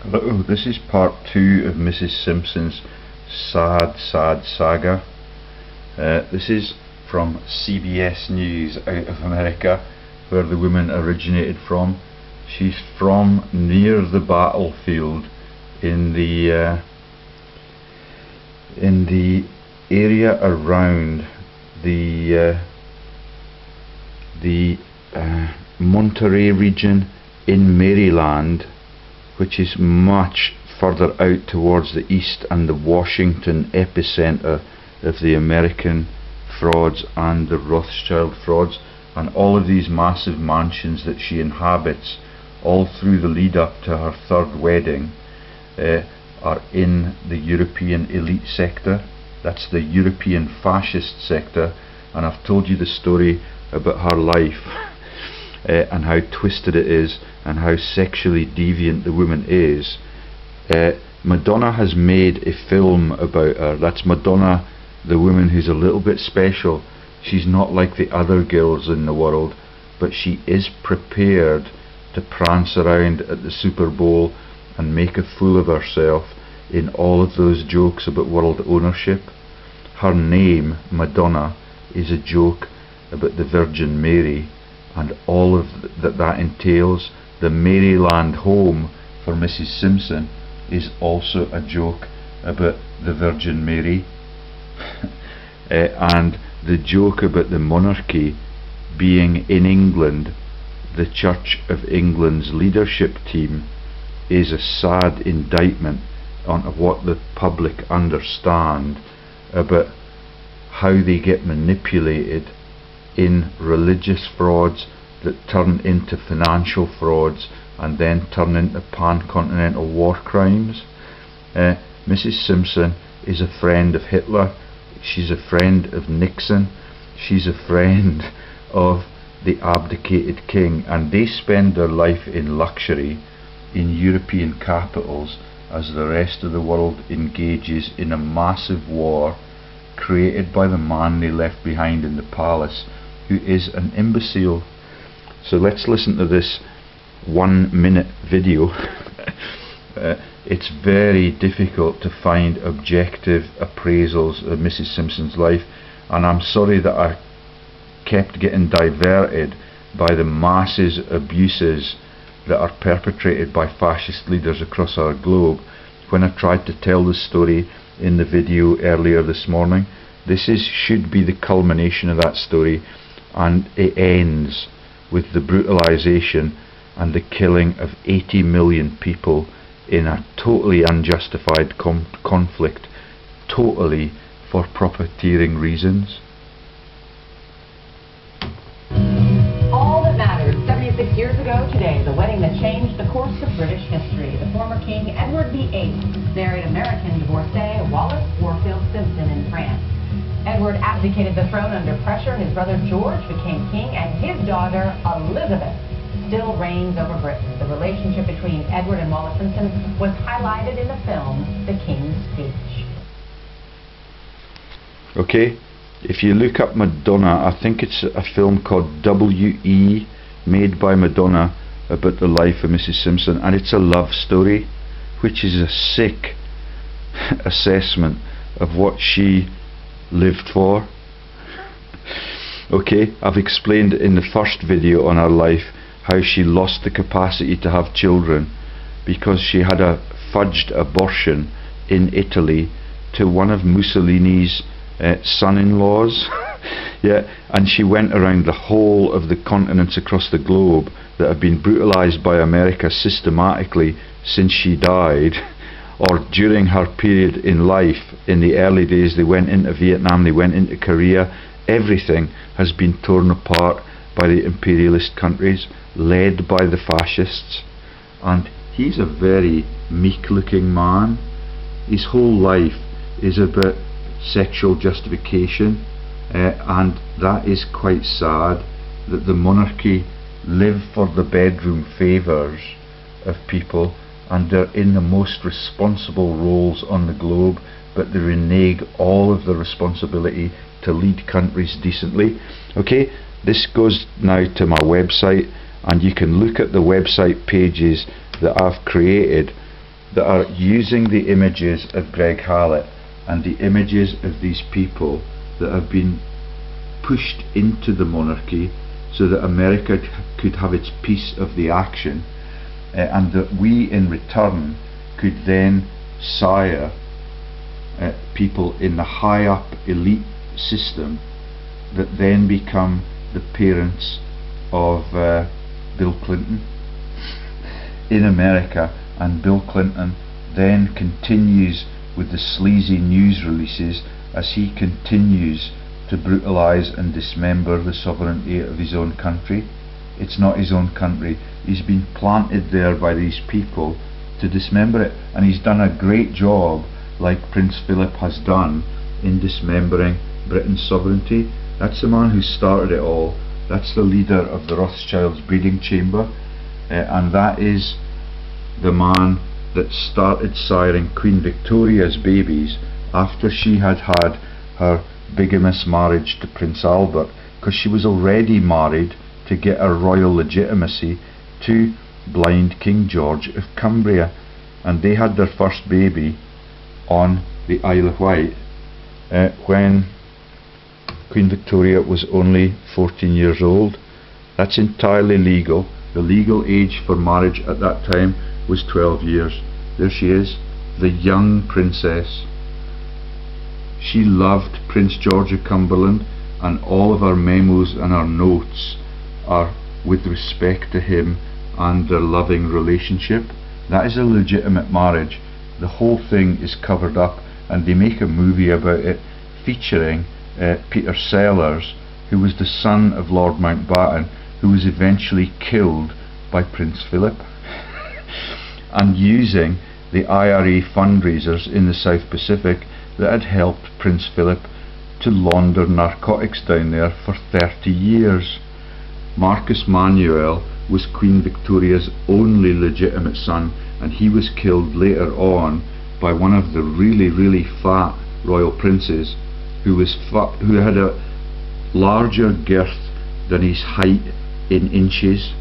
Hello, this is part 2 of Mrs Simpson's sad saga. This is from CBS News out of America, where the woman originated from. She's from near the battlefield in the area around the Monterey region in Maryland, which is much further out towards the east and the Washington epicenter of the American frauds and the Rothschild frauds, and all of these massive mansions that she inhabits all through the lead up to her third wedding are in the European elite sector. That's the European fascist sector, and I've told you the story about her life and how twisted it is and how sexually deviant the woman is. Madonna has made a film about her. That's Madonna, the woman who's a little bit special. She's not like the other girls in the world, but she is prepared to prance around at the Super Bowl and make a fool of herself in all of those jokes about world ownership. Her name, Madonna, is a joke about the Virgin Mary and all of that entails. The Maryland home for Mrs Simpson is also a joke about the Virgin Mary. And the joke about the monarchy being in England, the Church of England's leadership team, is a sad indictment on what the public understand about how they get manipulated in religious frauds that turn into financial frauds and then turn into pan-continental war crimes. Mrs Simpson is a friend of Hitler, she's a friend of Nixon, she's a friend of the abdicated king, and they spend their life in luxury in European capitals as the rest of the world engages in a massive war created by the man they left behind in the palace, who is an imbecile. So let's listen to this 1-minute video. It's very difficult to find objective appraisals of Mrs Simpson's life, and I'm sorry that I kept getting diverted by the masses abuses that are perpetrated by fascist leaders across our globe when I tried to tell the story in the video earlier this morning. This should be the culmination of that story, and it ends with the brutalization and the killing of 80 million people in a totally unjustified conflict, totally for profiteering reasons. All that matters. 76 years ago today, the wedding that changed the course of British history. The former King Edward VIII married American divorcee Wallis Warfield Simpson in France. Edward abdicated the throne under pressure. His brother George became king, and his daughter Elizabeth still reigns over Britain. The relationship between Edward and Wallis Simpson was highlighted in the film The King's Speech. Okay, if you look up Madonna, I think it's a film called W.E. made by Madonna about the life of Mrs Simpson, and it's a love story, which is a sick assessment of what she lived for. Okay, I've explained in the first video on her life how she lost the capacity to have children because she had a fudged abortion in Italy to one of Mussolini's son-in-laws. Yeah, and she went around the whole of the continents across the globe that have been brutalized by America systematically since she died, or during her period in life. In the early days they went into Vietnam, they went into Korea. Everything has been torn apart by the imperialist countries led by the fascists, and he's a very meek looking man. His whole life is about sexual justification, and that is quite sad that the monarchy live for the bedroom favours of people, and they're in the most responsible roles on the globe, but they renege all of the responsibility to lead countries decently. Okay, this goes now to my website, and you can look at the website pages that I've created that are using the images of Greg Hallett and the images of these people that have been pushed into the monarchy so that America could have its piece of the action, and that we in return could then sire people in the high up elite system that then become the parents of Bill Clinton in America, and Bill Clinton then continues with the sleazy news releases as he continues to brutalise and dismember the sovereignty of his own country. It's not his own country. He's been planted there by these people to dismember it, and he's done a great job, like Prince Philip has done, in dismembering Britain's sovereignty. That's the man who started it all. That's the leader of the Rothschilds' breeding chamber, and that is the man that started siring Queen Victoria's babies after she had had her bigamous marriage to Prince Albert, because she was already married to get her royal legitimacy to blind King George of Cumbria, and they had their first baby on the Isle of Wight when Queen Victoria was only 14 years old. That's entirely legal. The legal age for marriage at that time was 12 years. There she is, the young princess. She loved Prince George of Cumberland, and all of her memos and her notes are with respect to him and their loving relationship. That is a legitimate marriage. The whole thing is covered up, and they make a movie about it featuring Peter Sellers, who was the son of Lord Mountbatten, who was eventually killed by Prince Philip, and using the IRA fundraisers in the South Pacific that had helped Prince Philip to launder narcotics down there for 30 years. Marcus Manuel was Queen Victoria's only legitimate son, and he was killed later on by one of the really fat royal princes who had a larger girth than his height in inches.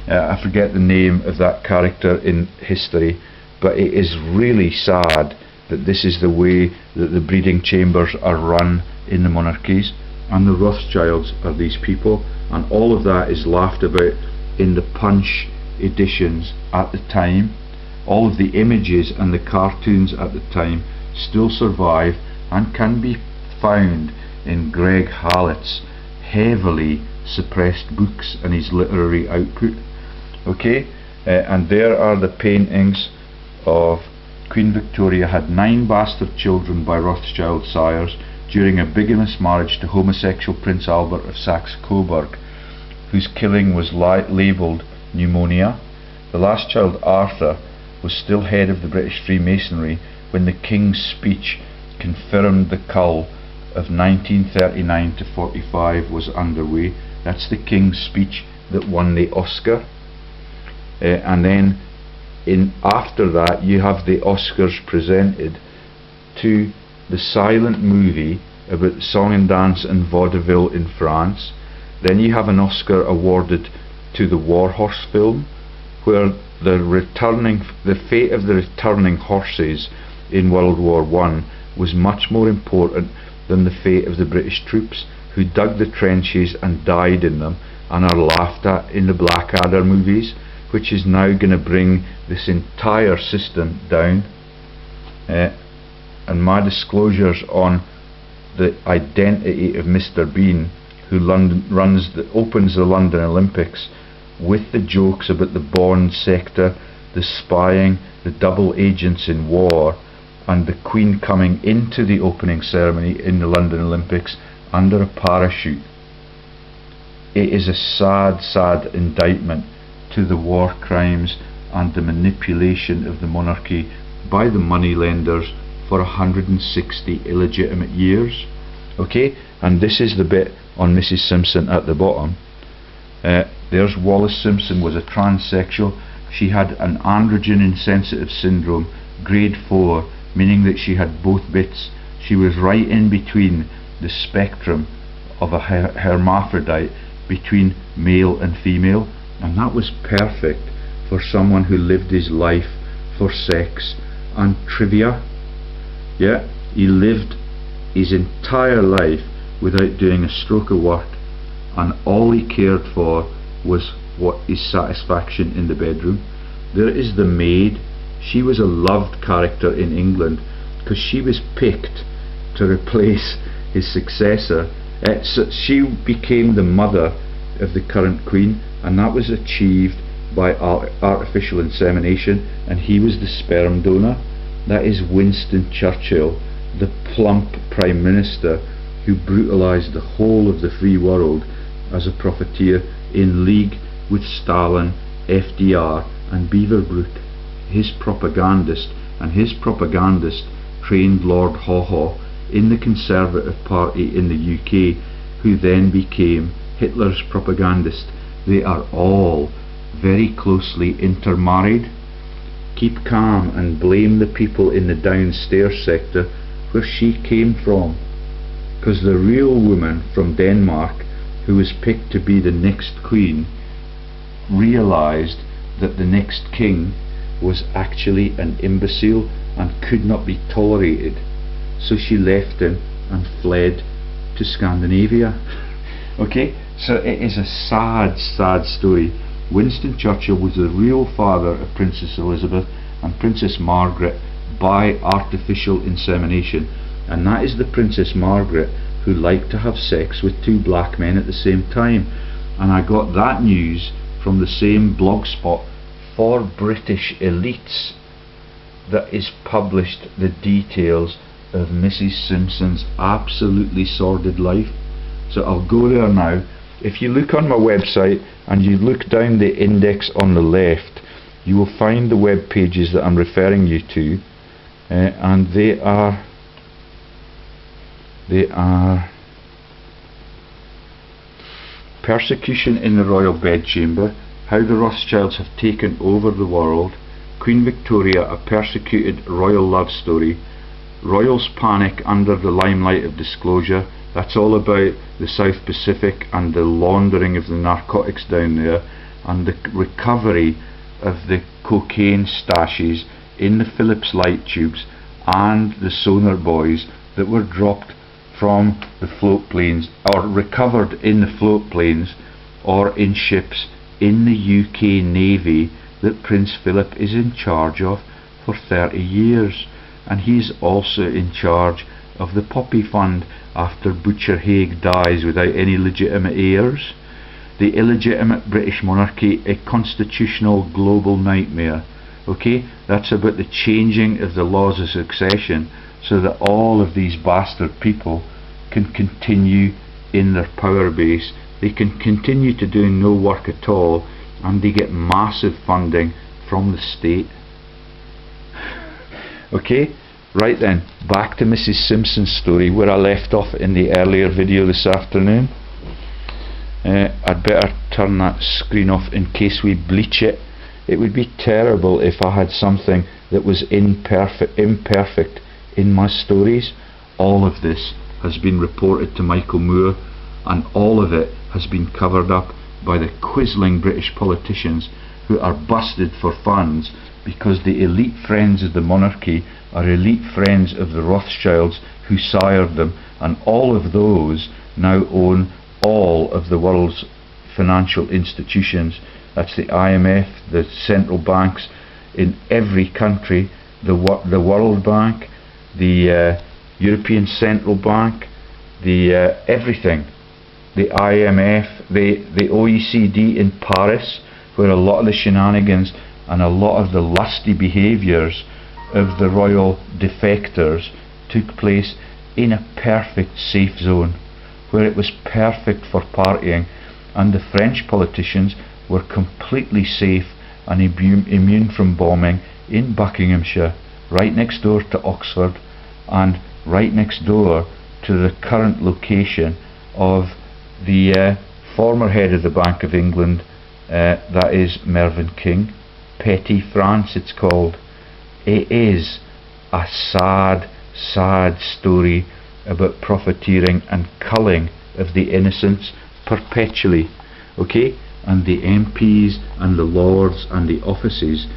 I forget the name of that character in history, but it is really sad that this is the way that the breeding chambers are run in the monarchies, and the Rothschilds are these people, and all of that is laughed about in the Punch editions at the time. All of the images and the cartoons at the time still survive and can be found in Greg Hallett's heavily suppressed books and his literary output. Okay, and there are the paintings of Queen Victoria had 9 bastard children by Rothschild sires during a bigamous marriage to homosexual Prince Albert of Saxe-Coburg, whose killing was labelled pneumonia. The last child, Arthur, was still head of the British Freemasonry when the King's speech confirmed the cull of 1939 to 45 was underway. That's the King's speech that won the Oscar. And then after that you have the Oscars presented to the silent movie about song and dance and vaudeville in France. Then you have an Oscar awarded to the War Horse film, where the fate of the returning horses in World War I was much more important than the fate of the British troops who dug the trenches and died in them and are laughed at in the Blackadder movies, which is now going to bring this entire system down. And my disclosures on the identity of Mr Bean, who opens the London Olympics with the jokes about the Bond sector, the spying, the double agents in war, and the Queen coming into the opening ceremony in the London Olympics under a parachute. It is a sad indictment to the war crimes and the manipulation of the monarchy by the moneylenders for 160 illegitimate years. Okay, and this is the bit on Mrs Simpson at the bottom. There's Wallis Simpson, was a transsexual. She had an androgen insensitive syndrome, grade 4, meaning that she had both bits. She was right in between the spectrum of a hermaphrodite between male and female, and that was perfect for someone who lived his life for sex and trivia. Yeah, he lived his entire life without doing a stroke of work, and all he cared for was what his satisfaction in the bedroom. There is the maid. She was a loved character in England because she was picked to replace his successor. So she became the mother of the current queen, and that was achieved by artificial insemination, and he was the sperm donor. That is Winston Churchill, the plump Prime Minister who brutalised the whole of the free world as a profiteer in league with Stalin, FDR and Beaverbrook, his propagandist, and his propagandist trained Lord Haw Haw in the Conservative Party in the UK, who then became Hitler's propagandist. They are all very closely intermarried. Keep calm and blame the people in the downstairs sector where she came from, because the real woman from Denmark who was picked to be the next queen realised that the next king was actually an imbecile and could not be tolerated, so she left him and fled to Scandinavia. Okay, so it is a sad, sad story. Winston Churchill was the real father of Princess Elizabeth and Princess Margaret by artificial insemination, and that is the Princess Margaret who liked to have sex with two black men at the same time. And I got that news from the same blogspot for British elites that is published the details of Mrs Simpson's absolutely sordid life. So I'll go there now. If you look on my website and you look down the index on the left, you will find the web pages that I'm referring you to, and they are Persecution in the Royal Bedchamber, How the Rothschilds Have Taken Over the World, Queen Victoria, A Persecuted Royal Love Story, Royals Panic Under the Limelight of Disclosure. That's all about the South Pacific and the laundering of the narcotics down there, and the recovery of the cocaine stashes in the Phillips light tubes and the sonar buoys that were dropped from the float planes, or recovered in the float planes or in ships in the UK Navy that Prince Philip is in charge of for 30 years. And he's also in charge of the Poppy Fund after Butcher Haig dies without any legitimate heirs. The illegitimate British monarchy, a constitutional global nightmare. Okay, that's about the changing of the laws of succession so that all of these bastard people can continue in their power base. They can continue to doing no work at all, and they get massive funding from the state. Okay, right then, back to Mrs Simpson's story where I left off in the earlier video this afternoon. I'd better turn that screen off in case we bleach it. It would be terrible if I had something that was imperfect in my stories. All of this has been reported to Michael Moore, and all of it has been covered up by the quisling British politicians who are busted for funds because the elite friends of the monarchy are elite friends of the Rothschilds who sired them, and all of those now own all of the world's financial institutions. That's the IMF, the central banks in every country, the World Bank, the European Central Bank, the everything, the IMF, the OECD in Paris, where a lot of the shenanigans and a lot of the lusty behaviours of the royal defectors took place in a perfect safe zone, where it was perfect for partying, and the French politicians were completely safe and immune from bombing in Buckinghamshire, right next door to Oxford, and right next door to the current location of the former head of the Bank of England, that is Mervyn King. Petty France it's called. It is a sad, sad story about profiteering and culling of the innocents perpetually. Okay, and the MPs and the lords and the offices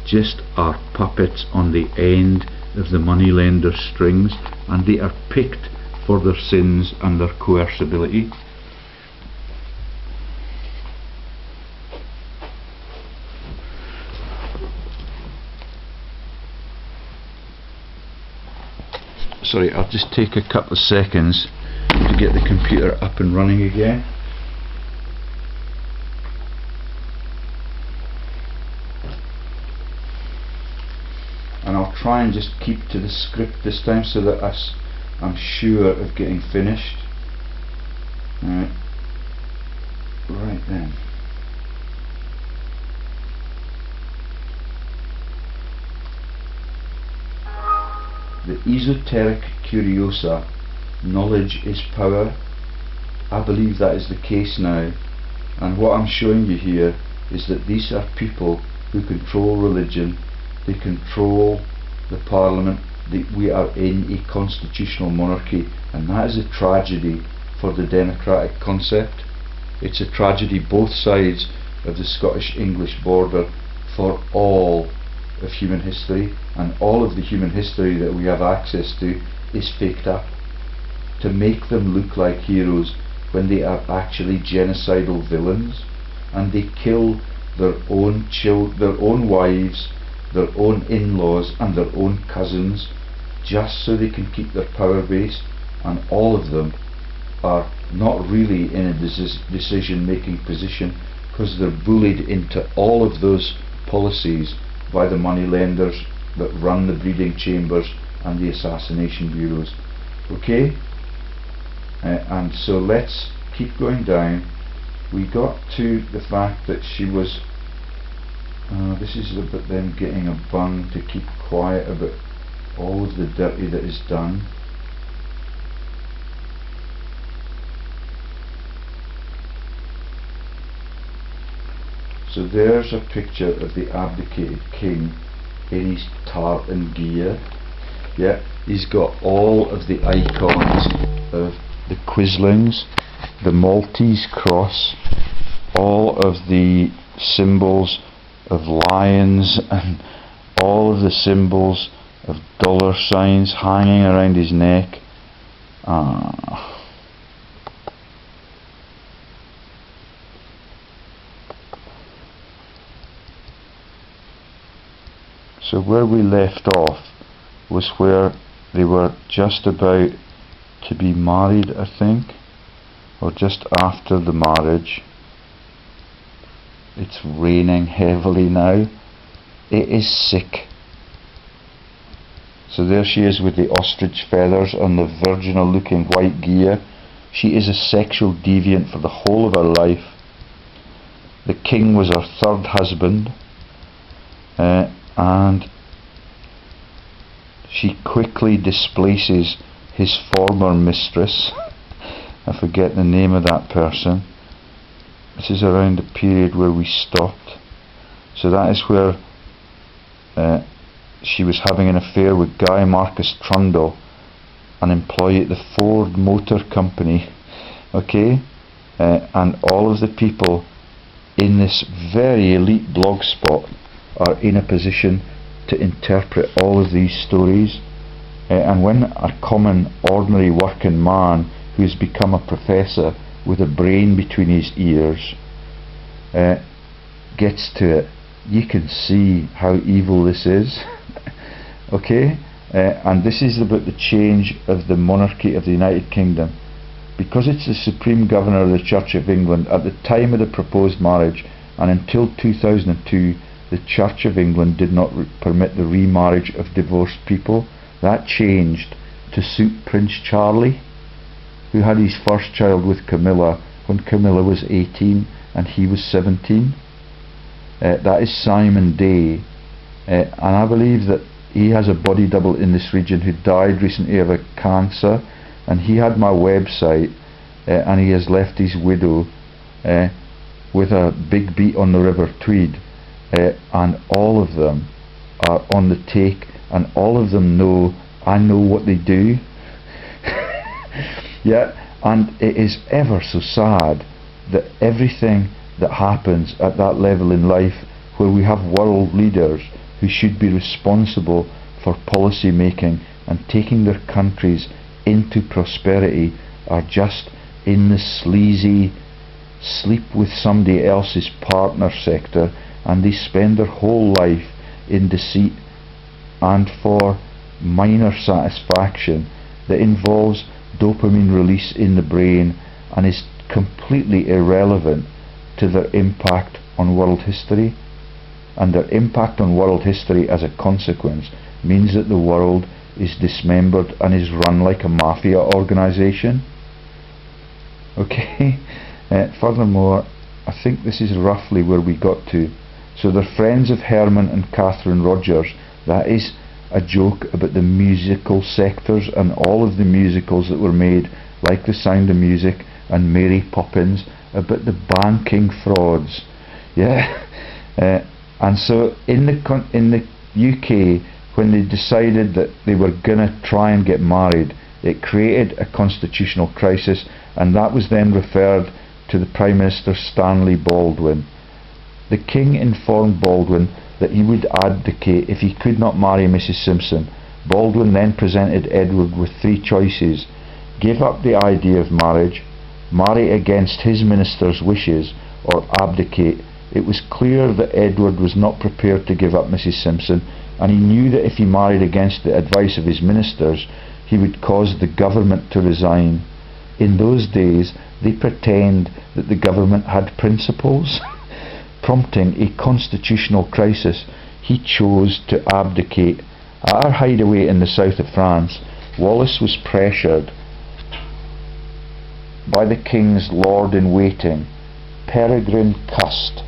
just are puppets on the end of the moneylender's strings, and they are picked for their sins and their coercibility. Sorry, I'll just take a couple of seconds to get the computer up and running again. And I'll try and just keep to the script this time so that I'm sure of getting finished. Right then. The esoteric curiosa, knowledge is power. I believe that is the case now, and what I'm showing you here is that these are people who control religion, they control the parliament, we are in a constitutional monarchy, and that is a tragedy for the democratic concept. It's a tragedy both sides of the Scottish-English border for all of human history, and all of the human history that we have access to is faked up to make them look like heroes when they are actually genocidal villains, and they kill their own wives, their own in-laws and their own cousins just so they can keep their power base, and all of them are not really in a decision-making position because they're bullied into all of those policies by the moneylenders that run the breeding chambers and the assassination bureaus. Okay? And so let's keep going down. We got to the fact that she was this is about them getting a bung to keep quiet about all of the dirty that is done. So there's a picture of the abdicated king in his tartan gear. Yeah, he's got all of the icons of the Quislings, the Maltese cross, all of the symbols of lions, and all of the symbols of dollar signs hanging around his neck. So where we left off was where they were just about to be married, I think, or just after the marriage. It's raining heavily now. It is sick. So there she is with the ostrich feathers on the virginal looking white gear. She is a sexual deviant for the whole of her life. The king was her third husband, and she quickly displaces his former mistress. I forget the name of that person. This is around the period where we stopped. So that is where she was having an affair with Guy Marcus Trundle, an employee at the Ford Motor Company. Okay? And all of the people in this very elite blog spot are in a position to interpret all of these stories. And when a common, ordinary working man who has become a professor with a brain between his ears gets to it, you can see how evil this is. Okay? And this is about the change of the monarchy of the United Kingdom. Because it's the Supreme Governor of the Church of England at the time of the proposed marriage, and until 2002 the Church of England did not permit the remarriage of divorced people. That changed to suit Prince Charlie, who had his first child with Camilla when Camilla was 18 and he was 17. That is Simon Day, and I believe that he has a body double in this region who died recently of a cancer, and he had my website, and he has left his widow with a big beat on the River Tweed, and all of them are on the take, and all of them know I know what they do. Yeah, and it is ever so sad that everything that happens at that level in life, where we have world leaders who should be responsible for policy making and taking their countries into prosperity, are just in the sleazy sleep with somebody else's partner sector, and they spend their whole life in deceit and for minor satisfaction that involves dopamine release in the brain and is completely irrelevant to their impact on world history. And their impact on world history as a consequence means that the world is dismembered and is run like a mafia organisation. Okay. Furthermore, I think this is roughly where we got to. So they're friends of Herman and Catherine Rogers. That is a joke about the musical sectors and all of the musicals that were made, like The Sound of Music and Mary Poppins, about the banking frauds. Yeah. And so in the UK, when they decided that they were going to try and get married, it created a constitutional crisis, and that was then referred to the Prime Minister Stanley Baldwin. The King informed Baldwin that he would abdicate if he could not marry Mrs Simpson. Baldwin then presented Edward with three choices: give up the idea of marriage, marry against his minister's wishes, or abdicate. It was clear that Edward was not prepared to give up Mrs Simpson, and he knew that if he married against the advice of his ministers, he would cause the government to resign. In those days, they pretend that the government had principles. Prompting a constitutional crisis, he chose to abdicate. At our hideaway in the south of France, Wallace was pressured by the King's Lord-in-Waiting, Peregrine Cust,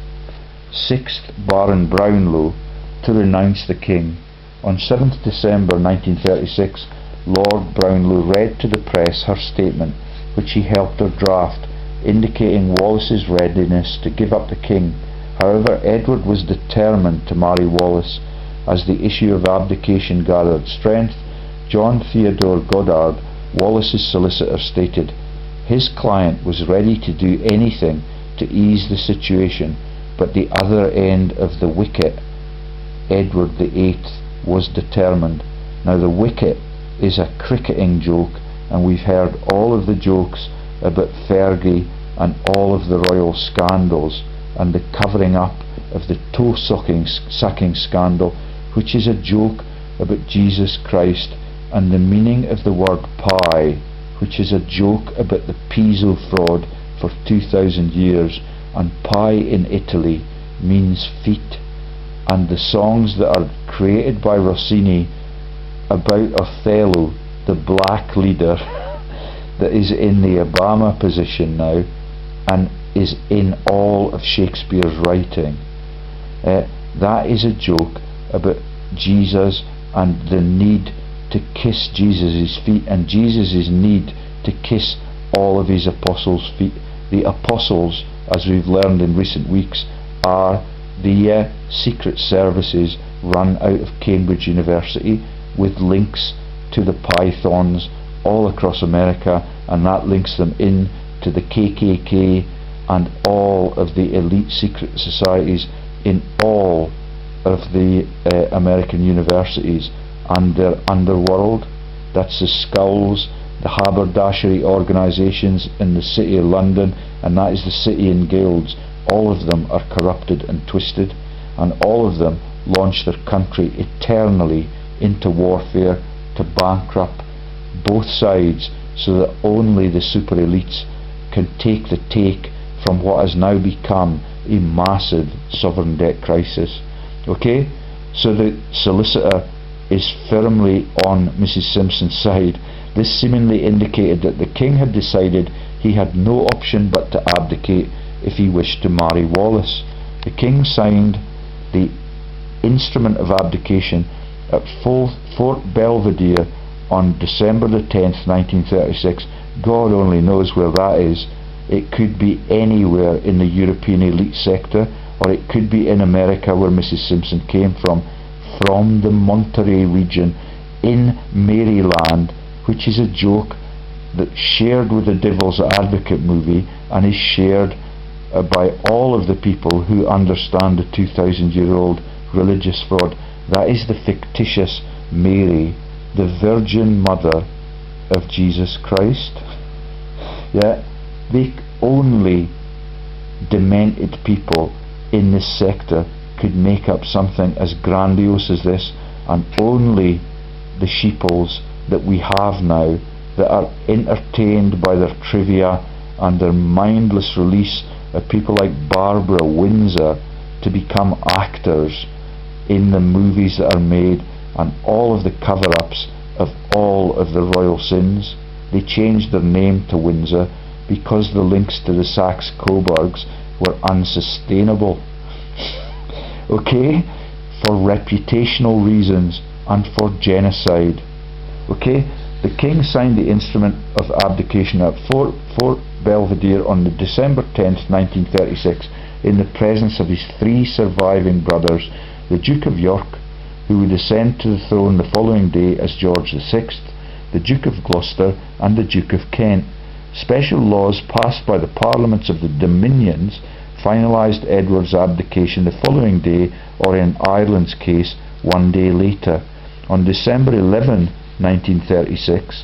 6th Baron Brownlow, to renounce the King. On 7th December 1936, Lord Brownlow read to the press her statement, which he helped her draft, indicating Wallace's readiness to give up the King. However, Edward was determined to marry Wallace. As the issue of abdication gathered strength, John Theodore Goddard, Wallace's solicitor, stated his client was ready to do anything to ease the situation, but the other end of the wicket, Edward VIII, was determined. Now, the wicket is a cricketing joke, and we've heard all of the jokes about Fergie and all of the royal scandals and the covering up of the toe-sucking scandal, which is a joke about Jesus Christ, and the meaning of the word pie, which is a joke about the Piso fraud for 2,000 years, and pie in Italy means feet. And the songs that are created by Rossini about Othello, the black leader that is in the Obama position now and is in all of Shakespeare's writing, that is a joke about Jesus and the need to kiss Jesus' feet, and Jesus' need to kiss all of his apostles' feet. The apostles, as we've learned in recent weeks, are the secret services run out of Cambridge University, with links to the pythons all across America, and that links them in to the KKK and all of the elite secret societies in all of the American universities and their underworld. That's the Skulls, the haberdashery organisations in the City of London, and that is the City and Guilds. All of them are corrupted and twisted, and all of them launch their country eternally into warfare to bankrupt both sides, so that only the super elites can take the take from what has now become a massive sovereign debt crisis. Okay, so the solicitor is firmly on Mrs Simpson's side. This seemingly indicated that the King had decided he had no option but to abdicate if he wished to marry Wallace. The King signed the instrument of abdication at Fort Belvedere on December the 10th, 1936. God only knows where that is. It could be anywhere in the European elite sector, or it could be in America, where Mrs Simpson came from the Monterey region in Maryland, which is a joke that's shared with the Devil's Advocate movie and is shared by all of the people who understand the 2,000-year-old religious fraud. That is the fictitious Mary, the Virgin Mother of Jesus Christ. Yeah, they only demented people in this sector could make up something as grandiose as this, and only the sheeples that we have now that are entertained by their trivia and their mindless release of people like Barbara Windsor to become actors in the movies that are made, and all of the cover-ups of all of the royal sins. They changed their name to Windsor because the links to the Saxe-Coburgs were unsustainable. Okay, for reputational reasons and for genocide. Okay, the king signed the instrument of abdication at Fort Belvedere on the December 10th, 1936, in the presence of his three surviving brothers, the Duke of York, who would ascend to the throne the following day as George VI, the Duke of Gloucester, and the Duke of Kent. Special laws passed by the parliaments of the Dominions finalised Edward's abdication the following day, or in Ireland's case, one day later. On December 11, 1936,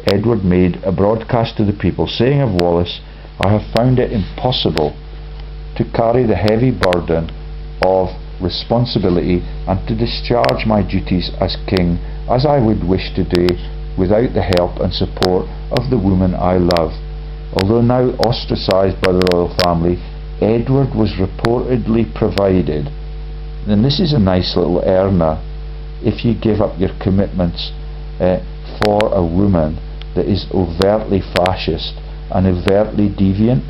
Edward made a broadcast to the people saying of Wallace, "I have found it impossible to carry the heavy burden of responsibility and to discharge my duties as king as I would wish to do without the help and support of the woman I love." Although now ostracised by the royal family, Edward was reportedly provided, and this is a nice little earner if you give up your commitments for a woman that is overtly fascist and overtly deviant.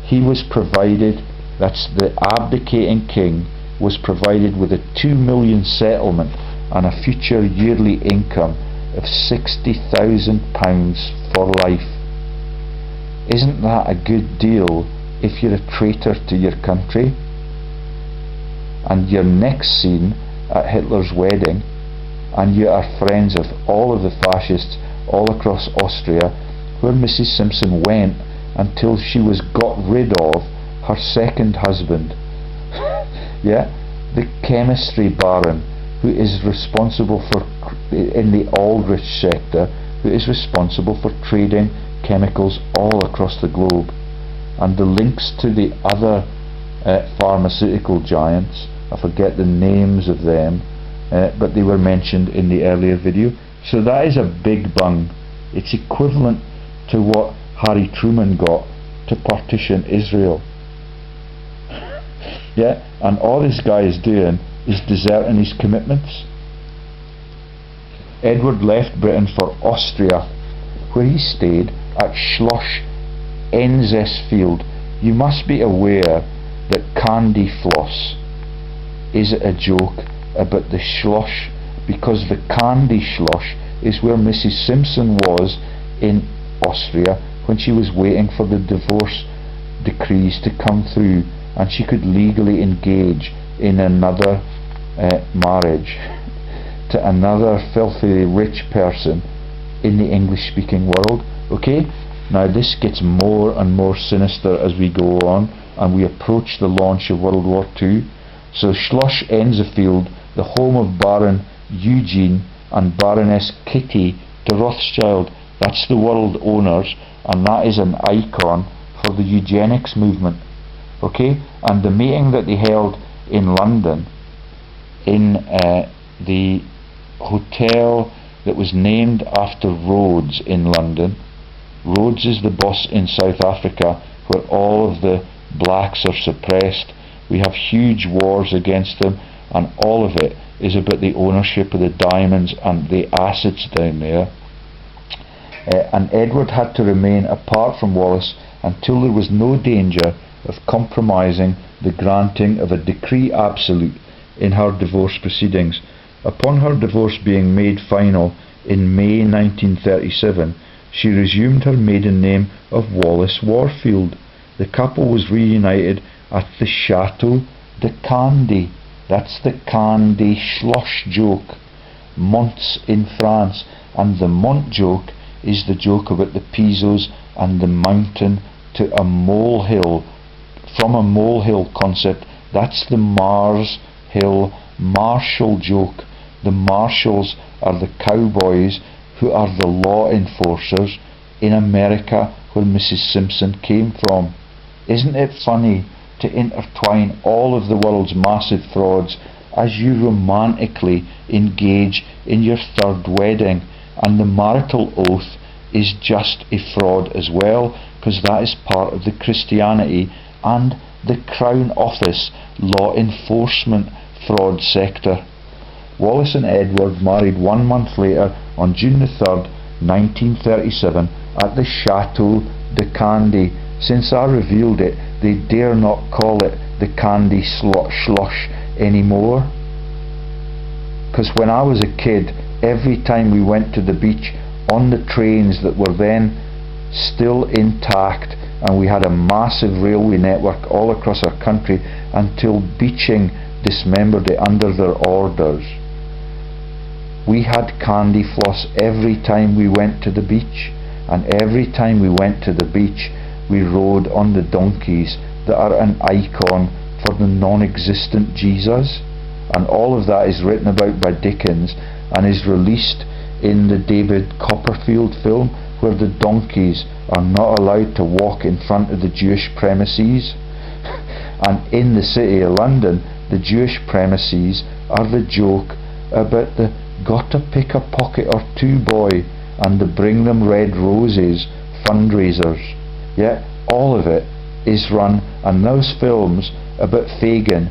He was provided, that's the abdicating king, was provided with a £2 million settlement and a future yearly income of £60,000 for life. Isn't that a good deal if you're a traitor to your country? And your next scene at Hitler's wedding, and you are friends of all of the fascists all across Austria, where Mrs Simpson went until she was got rid of her second husband. Yeah, the chemistry baron who is responsible for, in the Aldrich sector, who is responsible for trading chemicals all across the globe, and the links to the other pharmaceutical giants. I forget the names of them, but they were mentioned in the earlier video. So that is a big bung. It's equivalent to what Harry Truman got to partition Israel. Yeah, and all this guy is doing is deserting his commitments. Edward left Britain for Austria, where he stayed at Schloss Enzesfield. You must be aware that candy floss is a joke about the Schloss, because the candy Schloss is where Mrs Simpson was in Austria when she was waiting for the divorce decrees to come through and she could legally engage in another marriage to another filthy rich person in the English speaking world. Okay, now this gets more and more sinister as we go on and we approach the launch of World War II. So Schloss Enzefield, the home of Baron Eugene and Baroness Kitty de Rothschild, that's the world owners, and that is an icon for the eugenics movement. Okay, and the meeting that they held in London, in the hotel that was named after Rhodes in London. Rhodes is the boss in South Africa, where all of the blacks are suppressed. We have huge wars against them, and all of it is about the ownership of the diamonds and the assets down there. And Edward had to remain apart from Wallace until there was no danger of compromising the granting of a decree absolute in her divorce proceedings. Upon her divorce being made final in May 1937, she resumed her maiden name of Wallace Warfield. The couple was reunited at the Chateau de Candy, that's the Candy Schloss joke, Monts in France, and the Mont joke is the joke about the Pisos and the mountain to a molehill from a molehill concept. That's the Mars Hill martial joke. The marshals are the cowboys who are the law enforcers in America, where Mrs Simpson came from. Isn't it funny to intertwine all of the world's massive frauds as you romantically engage in your third wedding? And the marital oath is just a fraud as well, because that is part of the Christianity and the Crown Office law enforcement fraud sector. Wallace and Edward married 1 month later on June the 3rd, 1937 at the Chateau de Candy. Since I revealed it, they dare not call it the Candy Slush anymore. Because when I was a kid, every time we went to the beach on the trains that were then still intact, and we had a massive railway network all across our country until beaching dismembered it under their orders, we had candy floss every time we went to the beach. And every time we went to the beach, we rode on the donkeys that are an icon for the non-existent Jesus. And all of that is written about by Dickens and is released in the David Copperfield film, where the donkeys are not allowed to walk in front of the Jewish premises. And in the city of London, the Jewish premises are the joke about the got to pick a pocket or two boy and the bring them red roses fundraisers. Yeah, all of it is run, and those films about Fagin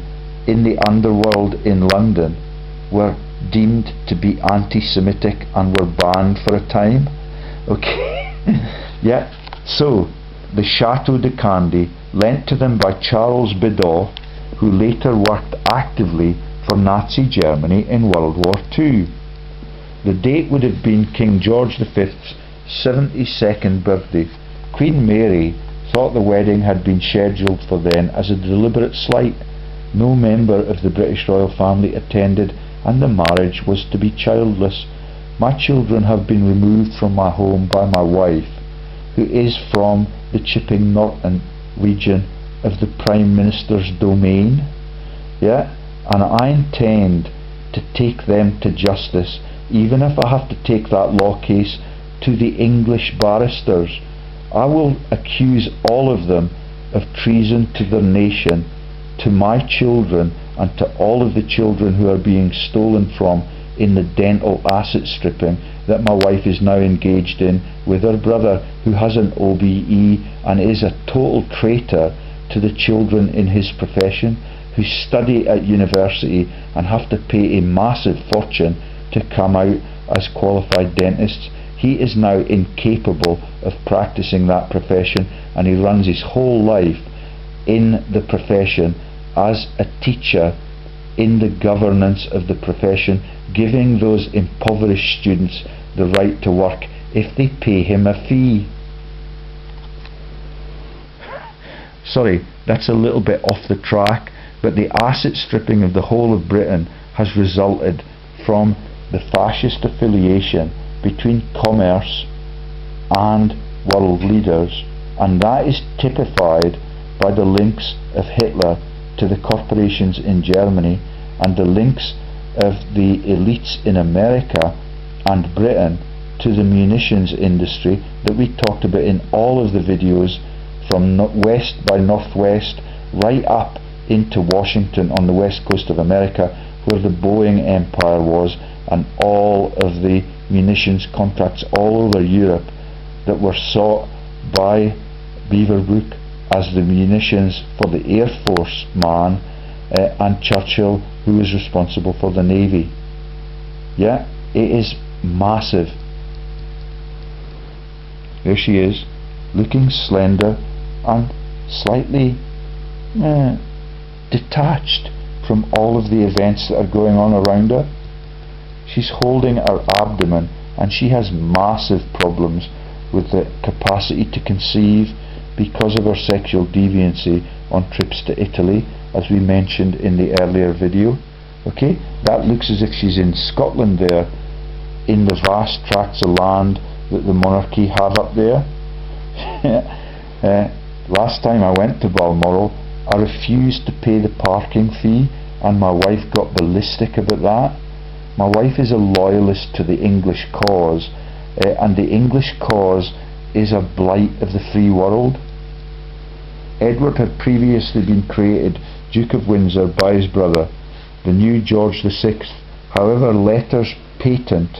in the underworld in London were deemed to be anti-Semitic and were banned for a time. Okay. Yeah, so the Chateau de Candy, lent to them by Charles Bidault, who later worked actively for Nazi Germany in World War II. The date would have been King George V's 72nd birthday. Queen Mary thought the wedding had been scheduled for then as a deliberate slight. No member of the British royal family attended, and the marriage was to be childless. My children have been removed from my home by my wife, who is from the Chipping Norton region of the Prime Minister's domain. Yeah, and I intend to take them to justice, even if I have to take that law case to the English barristers. I will accuse all of them of treason to their nation, to my children, and to all of the children who are being stolen from in the dental asset stripping that my wife is now engaged in with her brother, who has an OBE and is a total traitor to the children in his profession, who study at university and have to pay a massive fortune to come out as qualified dentists. He is now incapable of practicing that profession, and he runs his whole life in the profession as a teacher in the governance of the profession, giving those impoverished students the right to work if they pay him a fee. Sorry, that's a little bit off the track, but the asset stripping of the whole of Britain has resulted from the fascist affiliation between commerce and world leaders, and that is typified by the links of Hitler to the corporations in Germany and the links of the elites in America and Britain to the munitions industry that we talked about in all of the videos, from west by northwest right up into Washington on the west coast of America, where the Boeing empire was, and all of the munitions contracts all over Europe that were sought by Beaverbrook as the munitions for the Air Force man, and Churchill, who was responsible for the Navy. Yeah, it is massive. There she is, looking slender and slightly detached from all of the events that are going on around her. She's holding her abdomen, and she has massive problems with the capacity to conceive because of her sexual deviancy on trips to Italy, as we mentioned in the earlier video. Okay, that looks as if she's in Scotland there, in the vast tracts of land that the monarchy have up there. Last time I went to Balmoral, I refused to pay the parking fee, and my wife got ballistic about that. My wife is a loyalist to the English cause, and the English cause is a blight of the free world. Edward had previously been created Duke of Windsor by his brother, the new George VI. However, letters patent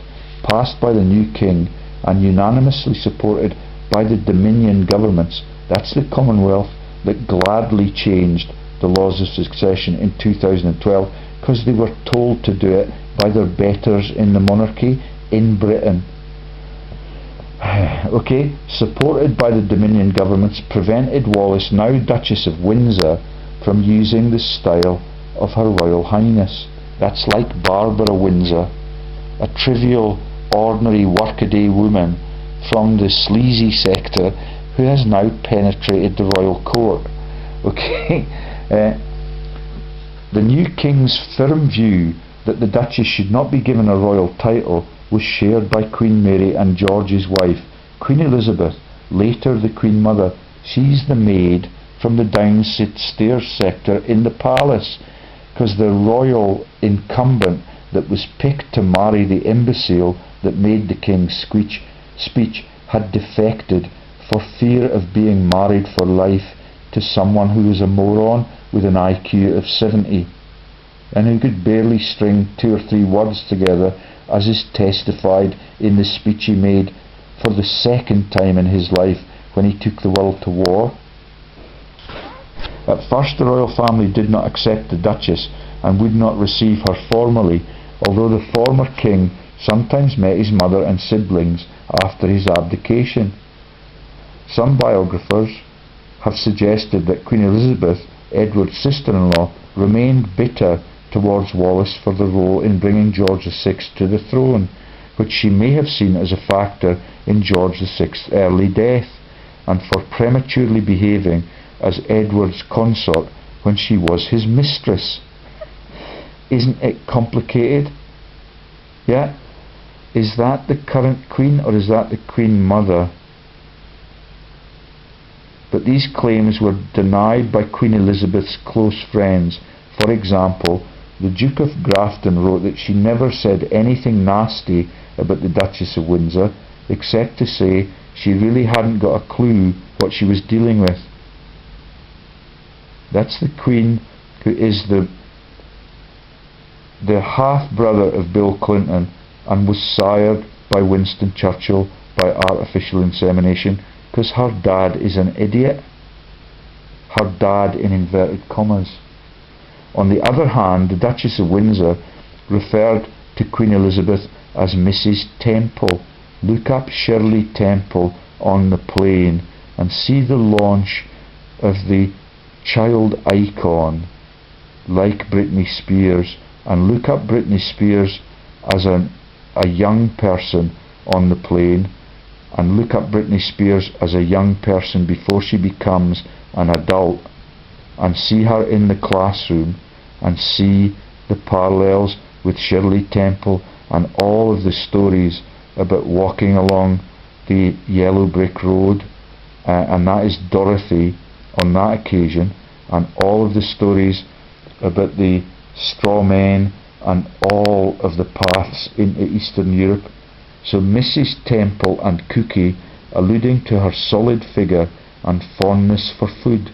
passed by the new king and unanimously supported by the Dominion governments, that's the Commonwealth, that gladly changed the laws of succession in 2012 because they were told to do it by their betters in the monarchy in Britain. Okay, supported by the Dominion governments, prevented Wallis, now Duchess of Windsor, from using the style of Her Royal Highness. That's like Barbara Windsor, a trivial, ordinary workaday woman from the sleazy sector who has now penetrated the royal court. Okay, the new king's firm view that the Duchess should not be given a royal title was shared by Queen Mary and George's wife, Queen Elizabeth, later the Queen Mother. She's the maid from the downstairs sector in the palace, because the royal incumbent that was picked to marry the imbecile that made the king's speech had defected for fear of being married for life to someone who was a moron with an IQ of 70 and who could barely string 2 or 3 words together, as is testified in the speech he made for the second time in his life when he took the world to war. At first the royal family did not accept the Duchess and would not receive her formally, although the former king sometimes met his mother and siblings after his abdication. Some biographers have suggested that Queen Elizabeth, Edward's sister-in-law, remained bitter towards Wallis for the role in bringing George VI to the throne, which she may have seen as a factor in George VI's early death, and for prematurely behaving as Edward's consort when she was his mistress. Isn't it complicated? Yeah? Is that the current queen, or is that the Queen Mother? But these claims were denied by Queen Elizabeth's close friends. For example, the Duke of Grafton wrote that she never said anything nasty about the Duchess of Windsor, except to say she really hadn't got a clue what she was dealing with. That's the Queen who is the half-brother of Bill Clinton and was sired by Winston Churchill by artificial insemination, because her dad is an idiot. Her dad in inverted commas. On the other hand, the Duchess of Windsor referred to Queen Elizabeth as Mrs Temple. Look up Shirley Temple on the plane and see the launch of the child icon like Britney Spears, and look up Britney Spears as a young person on the plane, and look up Britney Spears as a young person before she becomes an adult, and see her in the classroom, and see the parallels with Shirley Temple and all of the stories about walking along the yellow brick road, and that is Dorothy on that occasion, and all of the stories about the straw men and all of the paths into Eastern Europe. So Mrs Temple and Cookie, alluding to her solid figure and fondness for food,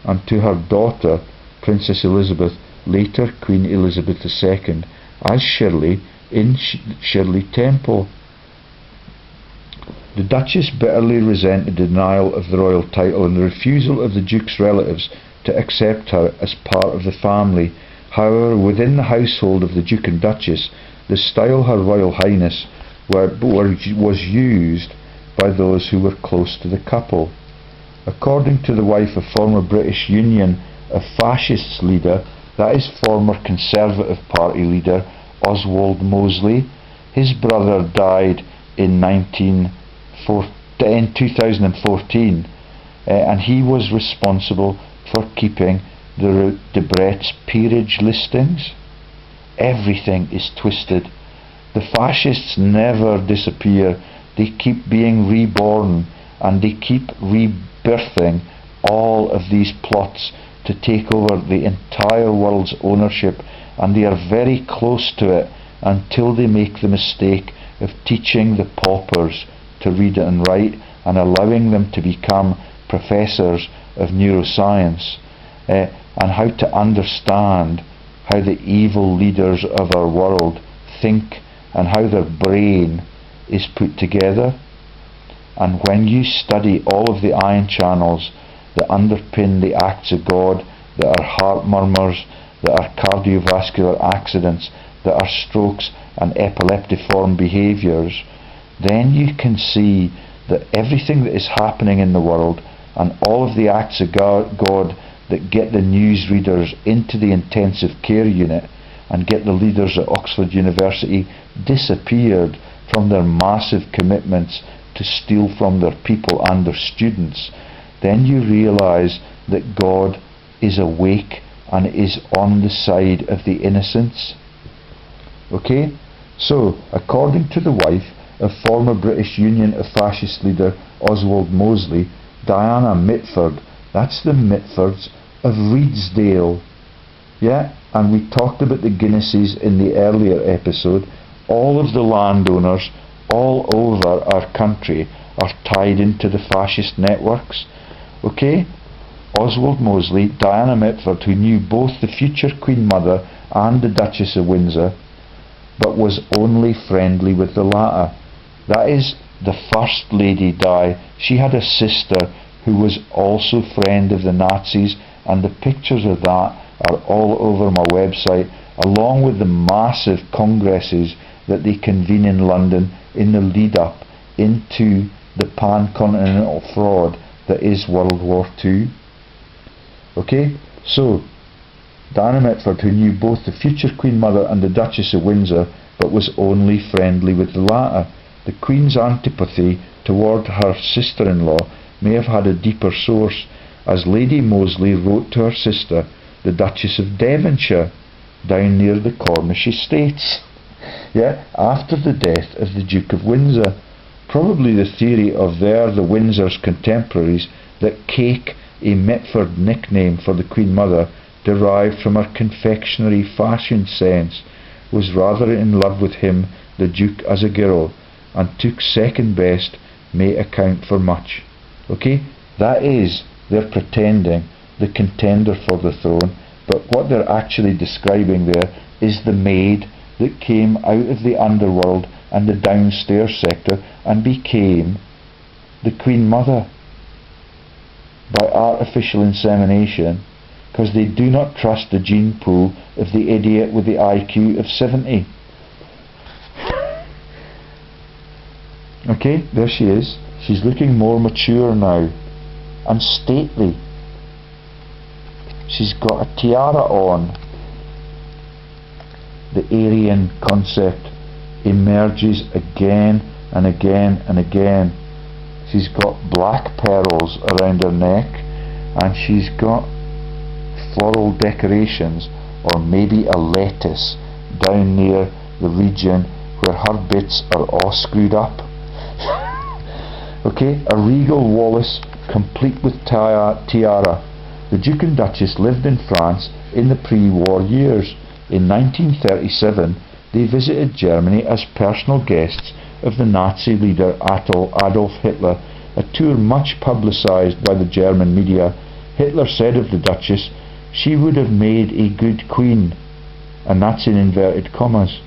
and to her daughter Princess Elizabeth, later Queen Elizabeth II, as Shirley in Shirley Temple. The Duchess bitterly resented the denial of the royal title and the refusal of the Duke's relatives to accept her as part of the family. However, within the household of the Duke and Duchess, the style Her Royal Highness was used by those who were close to the couple. According to the wife of former British Union of Fascists leader, that is former Conservative Party leader Oswald Mosley, his brother died in 2014, and he was responsible for keeping the Debrett's peerage listings. Everything is twisted. The fascists never disappear. They keep being reborn, and they keep rebirthing all of these plots to take over the entire world's ownership, and they are very close to it until they make the mistake of teaching the paupers to read and write and allowing them to become professors of neuroscience, and how to understand how the evil leaders of our world think and how their brain is put together. And when you study all of the ion channels that underpin the acts of God, that are heart murmurs, that are cardiovascular accidents, that are strokes and epileptiform behaviours, then you can see that everything that is happening in the world and all of the acts of God that get the news readers into the intensive care unit and get the leaders at Oxford University disappeared from their massive commitments to steal from their people and their students, then you realise that God is awake and is on the side of the innocents. Okay? So, according to the wife of former British Union of Fascist leader Oswald Mosley, Diana Mitford, that's the Mitfords of Redesdale. Yeah? And we talked about the Guinnesses in the earlier episode. All of the landowners all over our country are tied into the fascist networks. Okay? Oswald Mosley, Diana Mitford, who knew both the future Queen Mother and the Duchess of Windsor, but was only friendly with the latter. That is the First Lady Di. She had a sister who was also friend of the Nazis, and the pictures of that are all over my website, along with the massive congresses that they convene in London in the lead up into the pan-continental fraud that is World War II. Okay, so Diana Mitford, who knew both the future Queen Mother and the Duchess of Windsor, but was only friendly with the latter. The Queen's antipathy toward her sister-in-law may have had a deeper source, as Lady Mosley wrote to her sister, the Duchess of Devonshire, down near the Cornish estates, after the death of the Duke of Windsor. Probably the theory of the Windsor's contemporaries, that Cake, a Mitford nickname for the Queen Mother, derived from her confectionery fashion sense, was rather in love with him, the Duke, as a girl, and took second best, may account for much. Okay, that is, they're pretending the contender for the throne, but what they're actually describing there is the maid that came out of the underworld and the downstairs sector and became the Queen Mother by artificial insemination, because they do not trust the gene pool of the idiot with the IQ of 70. Okay, there she is. She's looking more mature now and stately. She's got a tiara on. The Aryan concept emerges again and again and again. She's got black pearls around her neck, and she's got floral decorations, or maybe a lettuce, down near the region where her bits are all screwed up. Okay, a regal Wallace complete with tiara. The Duke and Duchess lived in France in the pre-war years. In 1937 they visited Germany as personal guests of the Nazi leader Adolf Hitler, a tour much publicised by the German media. Hitler said of the Duchess, "She would have made a good queen," and that's in inverted commas.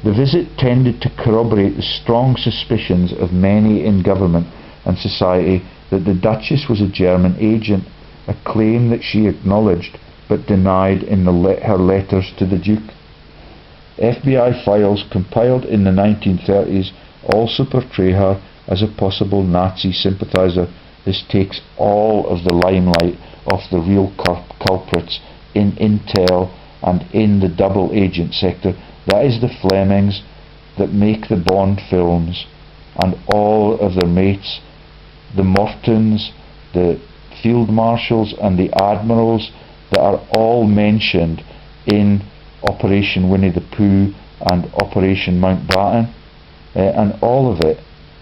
The visit tended to corroborate the strong suspicions of many in government and society that the Duchess was a German agent, a claim that she acknowledged but denied in her letters to the Duke. FBI files compiled in the 1930s also portray her as a possible Nazi sympathiser. This takes all of the limelight off the real culprits in intel and in the double agent sector. That is the Flemings that make the Bond films, and all of their mates, the Mortons, the field marshals and the admirals that are all mentioned in Operation Winnie the Pooh and Operation Mountbatten, and all of it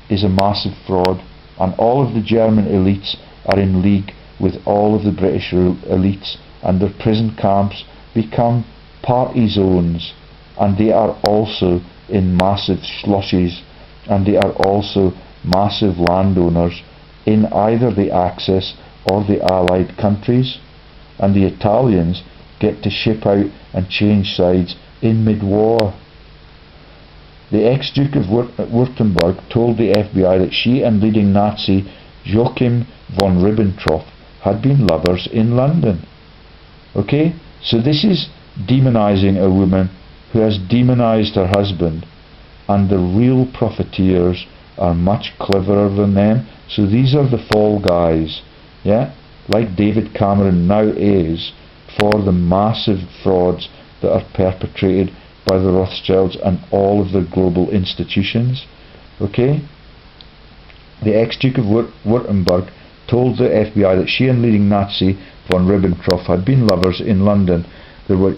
is a massive fraud, and all of the German elites are in league with all of the British elites, and their prison camps become party zones, and they are also in massive slushies, and they are also massive landowners in either the Axis or the Allied countries, and the Italians get to ship out and change sides in mid-war. The ex-Duke of Württemberg told the FBI that she and leading Nazi Joachim von Ribbentrop had been lovers in London. Okay, so this is demonising a woman who has demonised her husband, and the real profiteers are much cleverer than them. So these are the fall guys, yeah, like David Cameron now is for the massive frauds that are perpetrated by the Rothschilds and all of the global institutions. Okay, the ex-Duke of Württemberg told the FBI that she and leading Nazi von Ribbentrop had been lovers in London. There were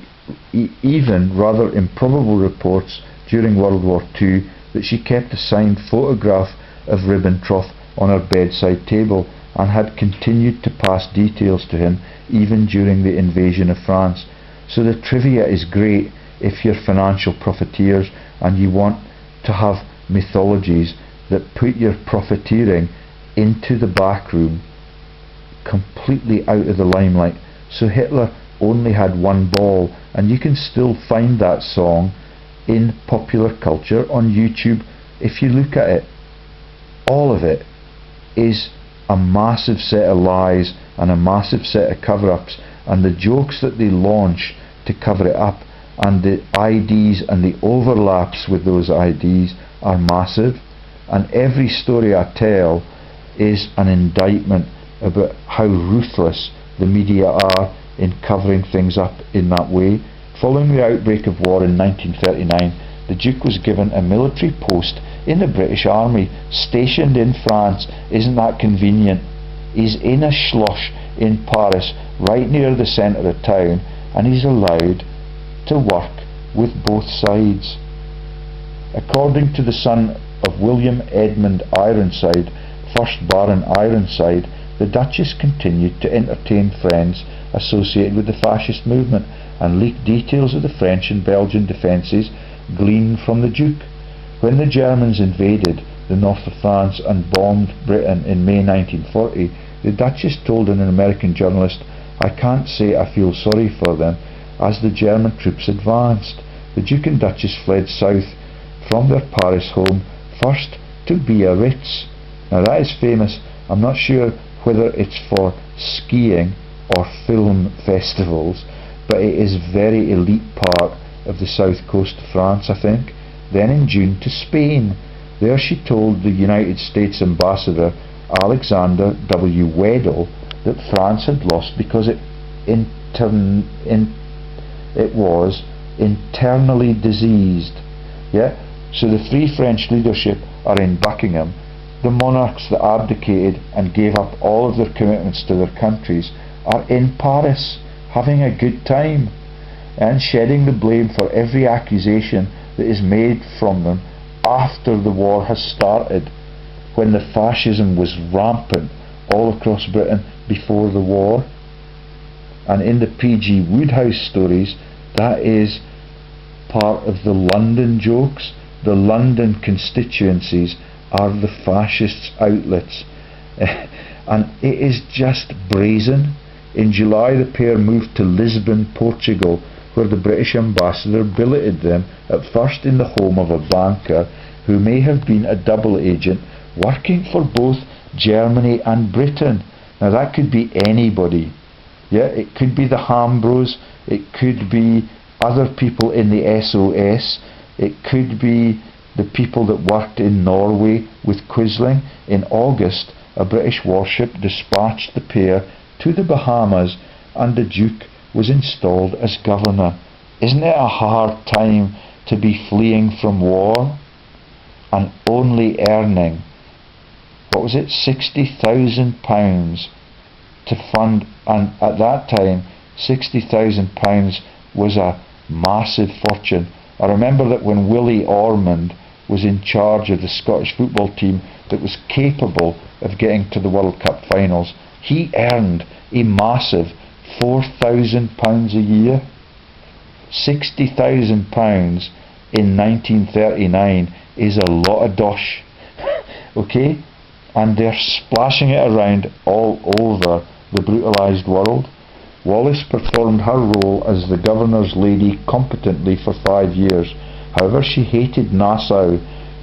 even rather improbable reports during World War II that she kept a signed photograph of Ribbentrop on her bedside table and had continued to pass details to him even during the invasion of France. So the trivia is great if you're financial profiteers and you want to have mythologies that put your profiteering into the back room, completely out of the limelight. So Hitler only had one ball, and you can still find that song in popular culture on YouTube if you look at it. All of it is a massive set of lies and a massive set of cover-ups, and the jokes that they launch to cover it up, and the IDs and the overlaps with those IDs are massive, and every story I tell is an indictment about how ruthless the media are in covering things up in that way. Following the outbreak of war in 1939, the Duke was given a military post in the British Army, stationed in France. Isn't that convenient? He's in a slush in Paris, right near the centre of town, and he's allowed to work with both sides. According to the son of William Edmund Ironside, 1st Baron Ironside, the Duchess continued to entertain friends associated with the fascist movement and leak details of the French and Belgian defences gleaned from the Duke. When the Germans invaded the north of France and bombed Britain in May 1940, the Duchess told an American journalist, "I can't say I feel sorry for them." As the German troops advanced, the Duke and Duchess fled south from their Paris home, first to Biarritz. Now that is famous. I'm not sure whether it's for skiing or film festivals, but it is very elite part of the south coast of France, I think. Then in June to Spain. There she told the United States ambassador Alexander W. Weddell that France had lost because it was internally diseased. Yeah? So the three French leadership are in Buckingham. The monarchs that abdicated and gave up all of their commitments to their countries are in Paris, having a good time and shedding the blame for every accusation that is made from them after the war has started, when the fascism was rampant all across Britain before the war. And in the P.G. Wodehouse stories, that is part of the London jokes. The London constituencies are the fascists' outlets. And it is just brazen. In July, the pair moved to Lisbon, Portugal, where the British ambassador billeted them, at first in the home of a banker who may have been a double agent working for both Germany and Britain. Now that could be anybody. Yeah, it could be the Hambros, it could be other people in the SOS, it could be the people that worked in Norway with Quisling. In August, a British warship dispatched the pair to the Bahamas, and the Duke was installed as governor. Isn't it a hard time to be fleeing from war and only earning, what was it, £60,000 to fund? And at that time, £60,000 was a massive fortune. I remember that when Willie Ormond was in charge of the Scottish football team that was capable of getting to the World Cup finals, He earned a massive £4,000 a year. £60,000 in 1939 is a lot of dosh. Okay? And they're splashing it around all over the brutalised world. Wallis performed her role as the governor's lady competently for 5 years. However, she hated Nassau,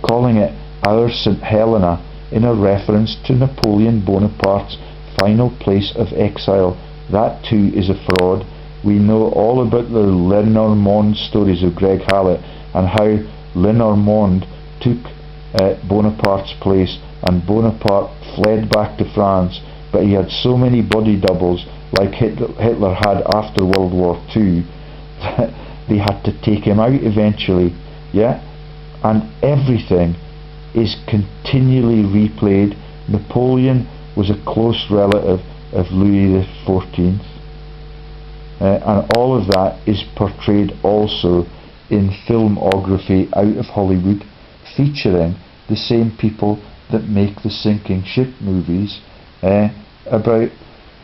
calling it our St Helena in a reference to Napoleon Bonaparte's final place of exile. That too is a fraud. We know all about the Lenormand stories of Greg Hallett and how Lenormand took Bonaparte's place, and Bonaparte fled back to France, but he had so many body doubles like Hitler had after World War II that they had to take him out eventually. Yeah? And everything is continually replayed. Napoleon was a close relative of Louis XIV, and all of that is portrayed also in filmography out of Hollywood, featuring the same people that make the sinking ship movies about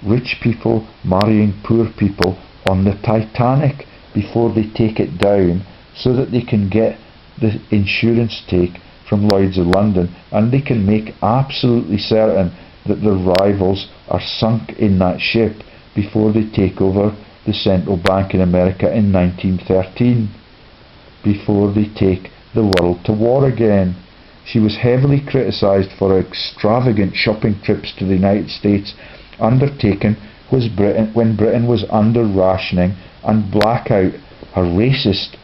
rich people marrying poor people on the Titanic before they take it down, so that they can get the insurance take from Lloyd's of London, and they can make absolutely certain that the rivals are sunk in that ship before they take over the central bank in America in 1913, before they take the world to war again. She was heavily criticised for extravagant shopping trips to the United States undertaken when Britain was under rationing and blackout. Her racist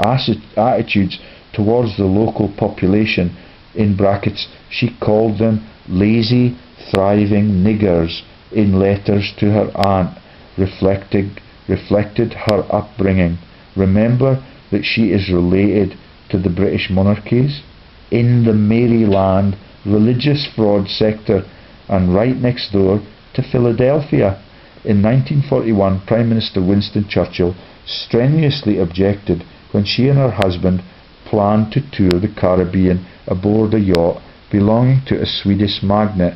attitudes towards the local population, in brackets, she called them lazy, thriving niggers, in letters to her aunt, reflected her upbringing. Remember that she is related to the British monarchies in the Maryland religious fraud sector, and right next door to Philadelphia. In 1941, Prime Minister Winston Churchill strenuously objected when she and her husband planned to tour the Caribbean aboard a yacht belonging to a Swedish magnate,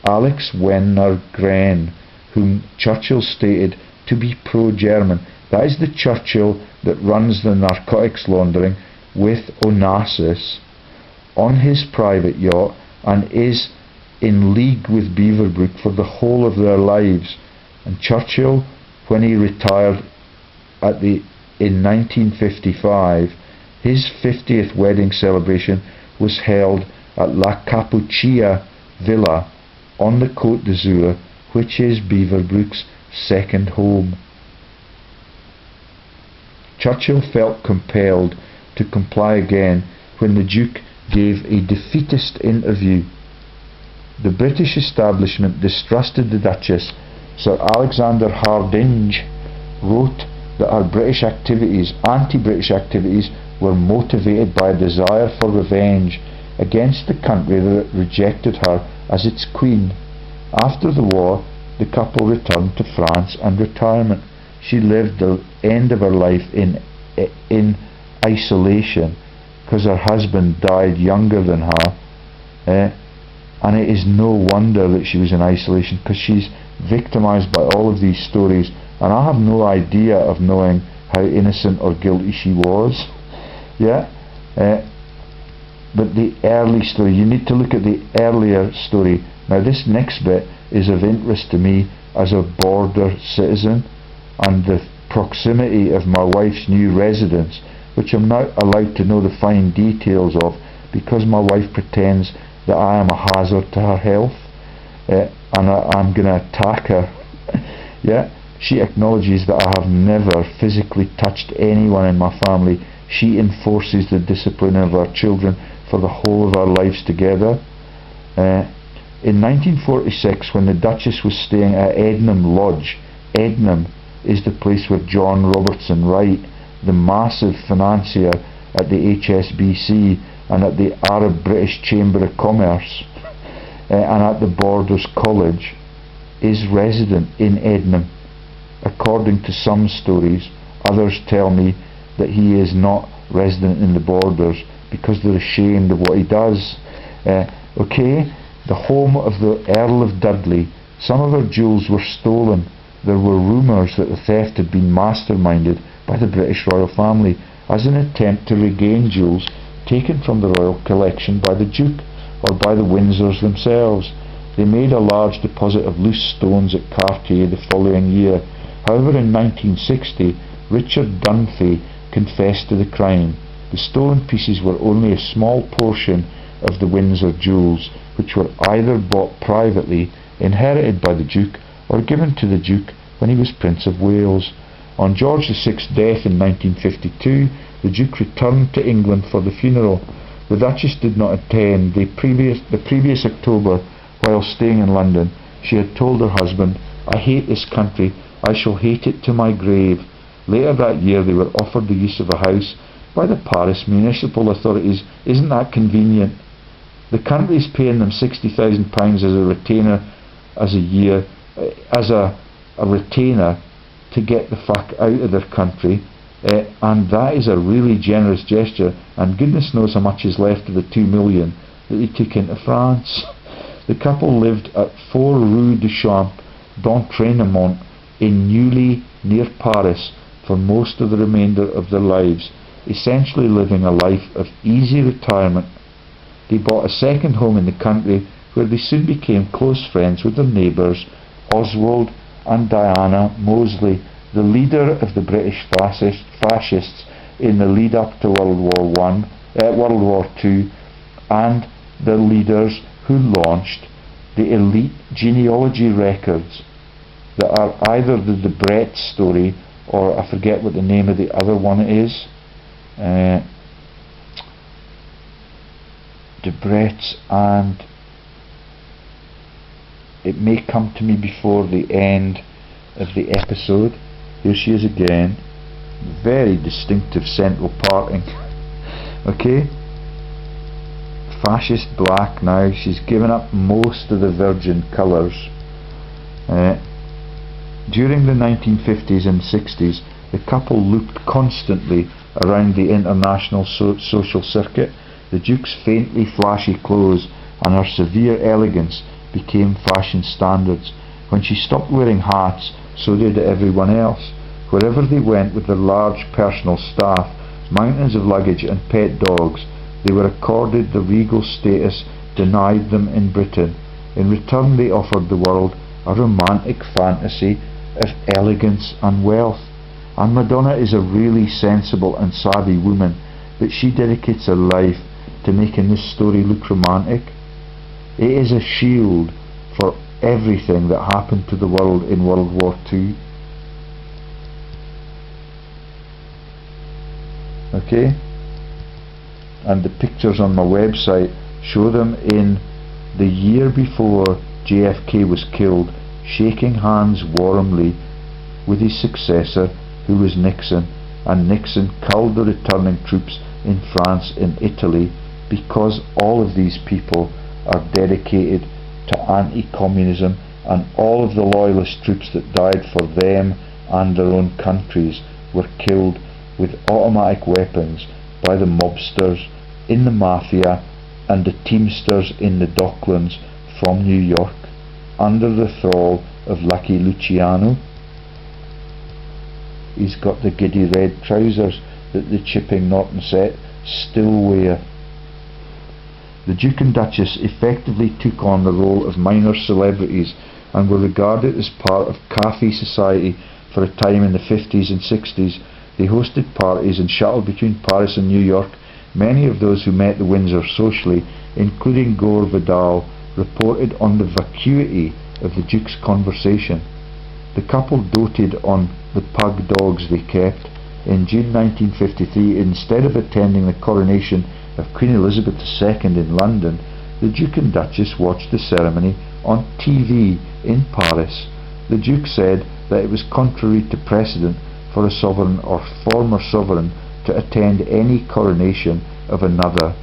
Alex Wenner-Gren, whom Churchill stated to be pro-German. That is the Churchill that runs the narcotics laundering with Onassis on his private yacht and is in league with Beaverbrook for the whole of their lives. And Churchill, when he retired in 1955, his 50th wedding celebration was held at La Capuchia Villa on the Côte d'Azur, which is Beaverbrook's second home. Churchill felt compelled to comply again when the Duke gave a defeatist interview. The British establishment distrusted the Duchess. Sir Alexander Hardinge wrote that her anti-British activities, were motivated by a desire for revenge against the country that rejected her as its queen. After the war, the couple returned to France and retirement. She lived the end of her life in isolation because her husband died younger than her, and it is no wonder that she was in isolation, because she's victimised by all of these stories, and I have no idea of knowing how innocent or guilty she was. Yeah, but the early story, you need to look at the earlier story. Now this next bit is of interest to me as a border citizen, and the proximity of my wife's new residence, which I'm not allowed to know the fine details of because my wife pretends that I am a hazard to her health, and I'm going to attack her. Yeah, she acknowledges that I have never physically touched anyone in my family. She enforces the discipline of our children for the whole of our lives together. In 1946, when the Duchess was staying at Ednam Lodge, Ednam is the place where John Robertson Wright, the massive financier at the HSBC and at the Arab British Chamber of Commerce and at the Borders College, is resident in Ednam. According to some stories, others tell me that he is not resident in the Borders because they're ashamed of what he does. Okay, the home of the Earl of Dudley, Some of her jewels were stolen. There were rumours that the theft had been masterminded by the British royal family as an attempt to regain jewels taken from the royal collection by the Duke or by the Windsors themselves. They made a large deposit of loose stones at Cartier the following year. However, in 1960, Richard Dunphy confessed to the crime. The stolen pieces were only a small portion of the Windsor jewels, which were either bought privately, inherited by the Duke, or given to the Duke when he was Prince of Wales. On George VI's death in 1952, the Duke returned to England for the funeral. The Duchess did not attend. The previous October, while staying in London, she had told her husband, "I hate this country. I shall hate it to my grave." Later that year, they were offered the use of a house by the Paris municipal authorities. Isn't that convenient? The country's paying them £60,000 as a retainer as a retainer to get the fuck out of their country, and that is a really generous gesture, and goodness knows how much is left of the 2 million that they took into France. The couple lived at 4 Rue du Champ d'Entraînement in Neuilly, near Paris, for most of the remainder of their lives, essentially living a life of easy retirement. They bought a second home in the country, where they soon became close friends with their neighbours, Oswald and Diana Mosley, the leader of the British fascists in the lead up to World War II, and the leaders who launched the elite genealogy records that are either the Debrett's story, or I forget what the name of the other one is. Debrett's, and it may come to me before the end of the episode. Here she is again, very distinctive central parting. Okay, fascist black now. She's given up most of the virgin colours. During the 1950s and 60s, the couple looked constantly around the international social circuit. The Duke's faintly flashy clothes and her severe elegance became fashion standards. When she stopped wearing hats, so did everyone else. Wherever they went with their large personal staff, mountains of luggage and pet dogs, they were accorded the regal status denied them in Britain. In return, they offered the world a romantic fantasy of elegance and wealth. And Madonna is a really sensible and savvy woman, but she dedicates her life to making this story look romantic. It is a shield for everything that happened to the world in World War II. Okay? And the pictures on my website show them in the year before JFK was killed, shaking hands warmly with his successor, who was Nixon, and Nixon culled the returning troops in France and Italy, because all of these people are dedicated to anti-communism, and all of the loyalist troops that died for them and their own countries were killed with automatic weapons by the mobsters in the mafia and the teamsters in the Docklands from New York, under the thrall of Lucky Luciano. He's got the giddy red trousers that the Chipping Norton set still wear. The Duke and Duchess effectively took on the role of minor celebrities and were regarded as part of Cafe society for a time in the 50s and 60s. They hosted parties and shuttled between Paris and New York. Many of those who met the Windsor socially, including Gore Vidal, reported on the vacuity of the Duke's conversation. The couple doted on the pug dogs they kept. In June 1953, instead of attending the coronation of Queen Elizabeth II in London, the Duke and Duchess watched the ceremony on TV in Paris. The Duke said that it was contrary to precedent for a sovereign or former sovereign to attend any coronation of another.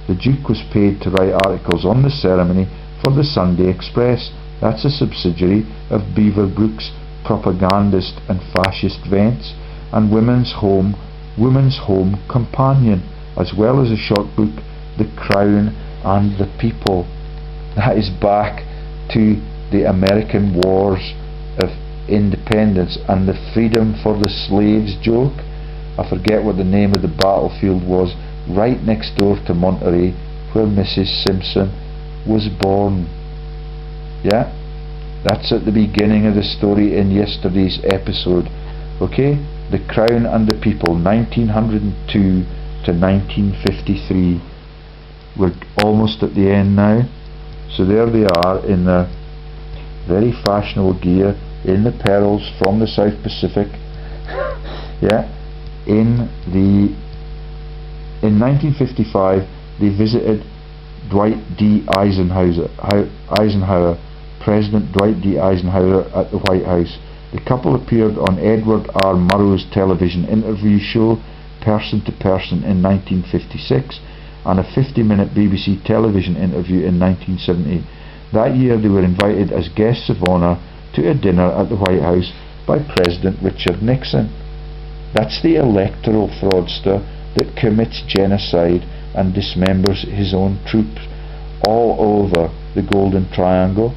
The Duke was paid to write articles on the ceremony for the Sunday Express. That's a subsidiary of Beaverbrook's propagandist and fascist vents, and Women's Home Companion, as well as a short book, The Crown and the People. That is back to the American wars of independence and the freedom for the slaves joke. I forget what the name of the battlefield was, right next door to Monterey, where Mrs Simpson was born. Yeah, that's at the beginning of the story in yesterday's episode. Okay, The Crown and the People, 1902 to 1953. We're almost at the end now. So there they are in their very fashionable gear, in the perils from the South Pacific. Yeah, in 1955 they visited Dwight D. Eisenhower, President Dwight D. Eisenhower at the White House. The couple appeared on Edward R. Murrow's television interview show Person to Person in 1956 and a 50-minute BBC television interview in 1970. That year they were invited as guests of honour to a dinner at the White House by President Richard Nixon. That's the electoral fraudster that commits genocide and dismembers his own troops all over the Golden Triangle.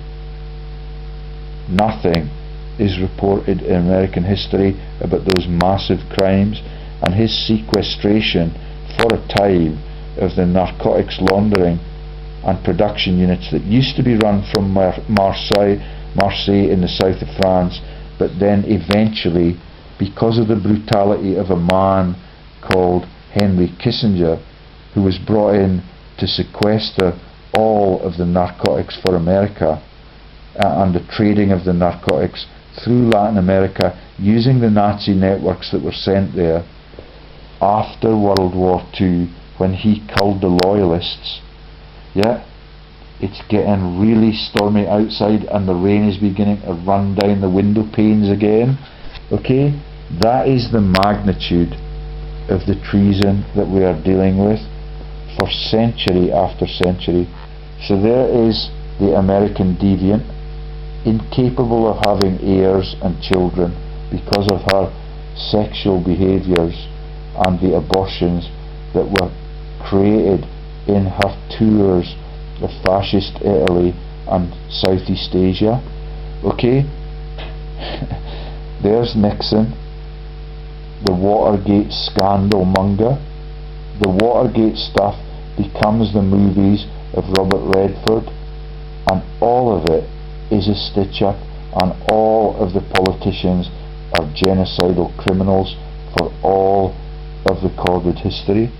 Nothing is reported in American history about those massive crimes and his sequestration for a time of the narcotics laundering and production units that used to be run from Marseille in the south of France, but then eventually, because of the brutality of a man called Henry Kissinger, who was brought in to sequester all of the narcotics for America and the trading of the narcotics through Latin America using the Nazi networks that were sent there after World War II, when he culled the loyalists. Yeah, it's getting really stormy outside and the rain is beginning to run down the window panes again. Okay, that is the magnitude of the treason that we are dealing with for century after century. So there is the American deviant, incapable of having heirs and children because of her sexual behaviours and the abortions that were created in her tours of fascist Italy and Southeast Asia. Okay, there's Nixon, the Watergate scandal monger. The Watergate stuff becomes the movies of Robert Redford, and all of it is a stitch up, and all of the politicians are genocidal criminals for all of recorded history.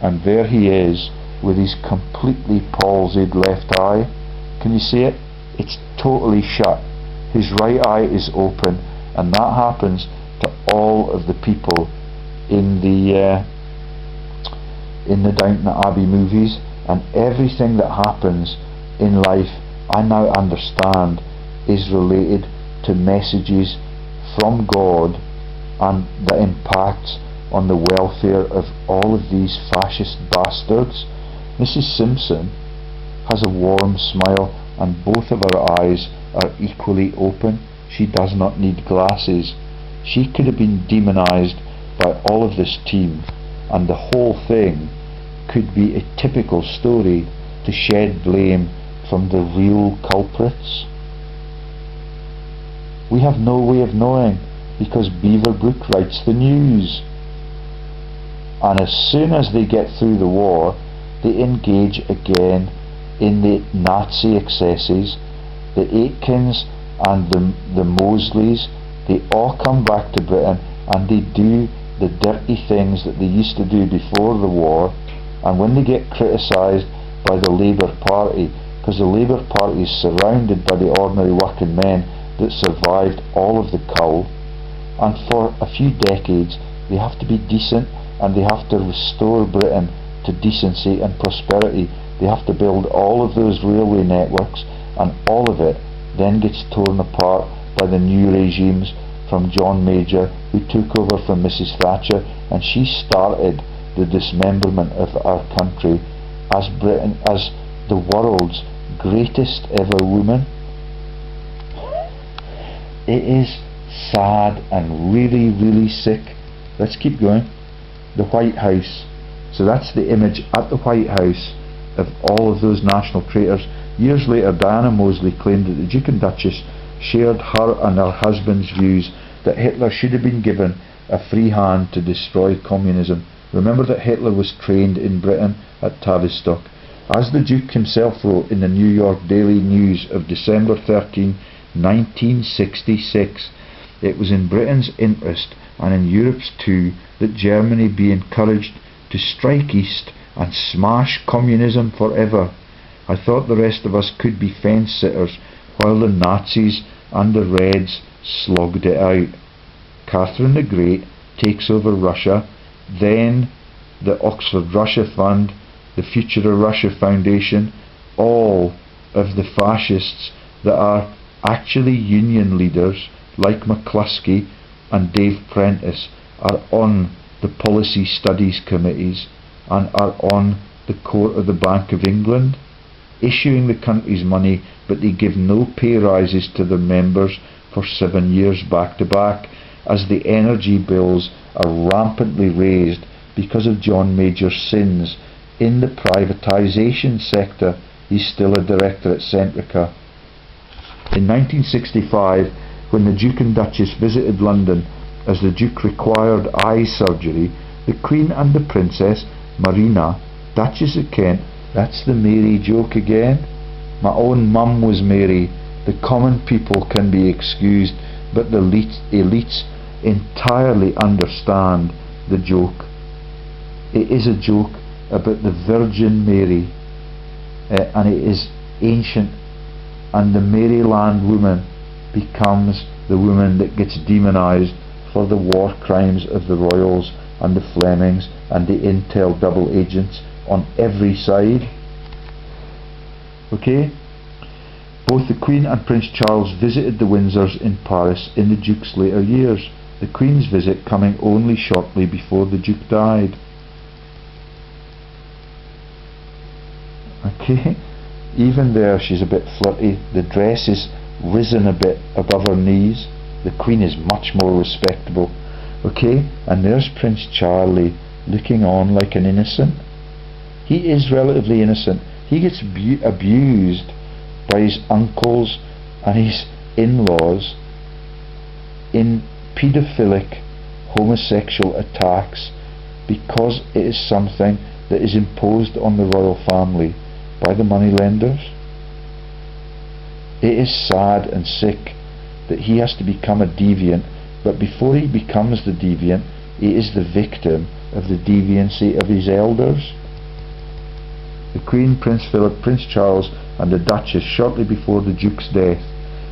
And there he is with his completely palsied left eye. Can you see it? It's totally shut. His right eye is open, and that happens to all of the people in the Downton Abbey movies. And everything that happens in life, I now understand, is related to messages from God and that impacts on the welfare of all of these fascist bastards. Mrs Simpson has a warm smile and both of her eyes are equally open. She does not need glasses. She could have been demonized by all of this team, and the whole thing could be a typical story to shed blame from the real culprits. We have no way of knowing because Beaverbrook writes the news. And as soon as they get through the war, they engage again in the Nazi excesses. The Aitkins and the Mosleys, they all come back to Britain and they do the dirty things that they used to do before the war. And when they get criticised by the Labour Party, because the Labour Party is surrounded by the ordinary working men that survived all of the cull, and for a few decades they have to be decent and they have to restore Britain to decency and prosperity. They have to build all of those railway networks, and all of it then gets torn apart by the new regimes from John Major, who took over from Mrs Thatcher, and she started the dismemberment of our country as Britain, as the world's greatest ever woman. It is sad and really, really sick. Let's keep going. The White House. So that's the image at the White House of all of those national traitors. Years later, Diana Mosley claimed that the Duke and Duchess shared her and her husband's views that Hitler should have been given a free hand to destroy communism. Remember that Hitler was trained in Britain at Tavistock. As the Duke himself wrote in the New York Daily News of December 13, 1966, it was in Britain's interest and in Europe's too that Germany be encouraged to strike east and smash communism forever. I thought the rest of us could be fence-sitters while the Nazis and the Reds slogged it out. Catherine the Great takes over Russia, then the Oxford Russia Fund, the Future of Russia Foundation, all of the fascists that are actually union leaders like McCluskey and Dave Prentice are on the policy studies committees and are on the court of the Bank of England, issuing the country's money, but they give no pay rises to their members for 7 years back to back, as the energy bills are rampantly raised because of John Major's sins in the privatisation sector. He's still a director at Centrica. In 1965, when the Duke and Duchess visited London as the Duke required eye surgery, the Queen and the Princess Marina, Duchess of Kent, that's the Mary joke again. My own mum was Mary. The common people can be excused, but the elites entirely understand the joke. It is a joke about the Virgin Mary, and it is ancient, and the Maryland woman becomes the woman that gets demonised for the war crimes of the royals and the Flemings and the intel double agents on every side. Okay? Both the Queen and Prince Charles visited the Windsors in Paris in the Duke's later years, the Queen's visit coming only shortly before the Duke died. Okay? Even there she's a bit flirty. The dress is risen a bit above her knees. The Queen is much more respectable. Okay? And there's Prince Charlie looking on like an innocent. He is relatively innocent. He gets abused by his uncles and his in-laws in paedophilic homosexual attacks because it is something that is imposed on the royal family by the moneylenders. It is sad and sick that he has to become a deviant, but before he becomes the deviant, he is the victim of the deviancy of his elders. The Queen, Prince Philip, Prince Charles and the Duchess shortly before the Duke's death.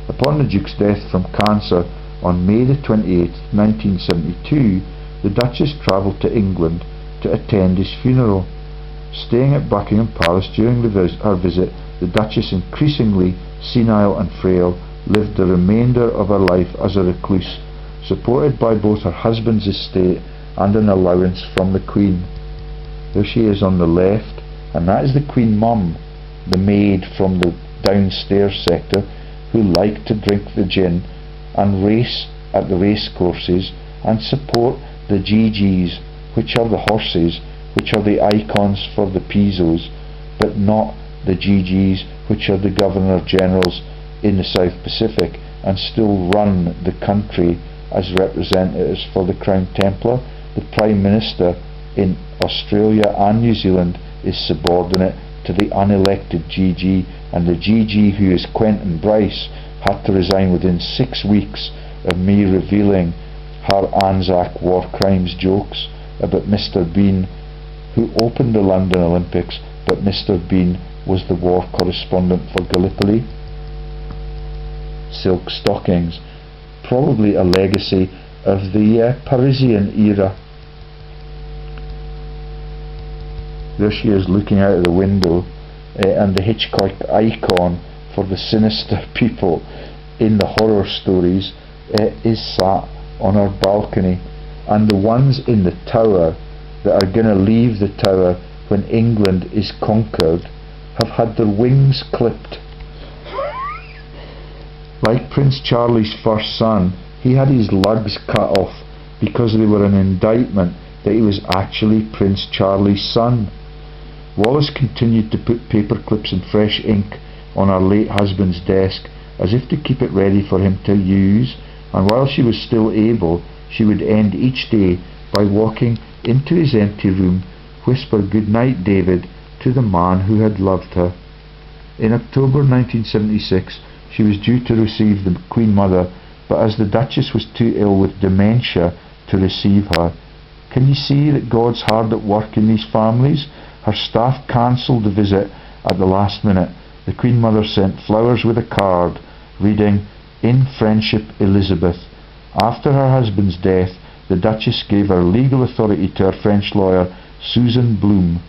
Upon the Duke's death from cancer on May the 28th, 1972, the Duchess travelled to England to attend his funeral. Staying at Buckingham Palace during her visit, the Duchess, increasingly senile and frail, lived the remainder of her life as a recluse, supported by both her husband's estate and an allowance from the Queen. There she is on the left, and that is the Queen Mum, the maid from the downstairs sector, who liked to drink the gin and race at the race courses and support the GGs, which are the horses, which are the icons for the Pisos, but not the GGs, which are the Governor Generals in the South Pacific and still run the country as representatives for the Crown Templar. The Prime Minister in Australia and New Zealand is subordinate to the unelected GG, and the GG, who is Quentin Bryce, had to resign within 6 weeks of me revealing her Anzac war crimes jokes about Mr Bean, who opened the London Olympics, but Mr Bean was the war correspondent for Gallipoli. Silk stockings, probably a legacy of the Parisian era. There she is looking out of the window, and the Hitchcock icon for the sinister people in the horror stories is sat on her balcony, and the ones in the tower that are going to leave the tower when England is conquered have had their wings clipped. Like Prince Charlie's first son, he had his lugs cut off because they were an indictment that he was actually Prince Charlie's son. Wallace continued to put paper clips and fresh ink on her late husband's desk as if to keep it ready for him to use, and while she was still able, she would end each day by walking into his empty room, whisper "Good night, David," to the man who had loved her. In October 1976 she was due to receive the Queen Mother, but as the Duchess was too ill with dementia to receive her. Can you see that God's hard at work in these families? Her staff cancelled the visit at the last minute. The Queen Mother sent flowers with a card reading, "In friendship, Elizabeth." After her husband's death, the Duchess gave her legal authority to her French lawyer, Susan Bloom.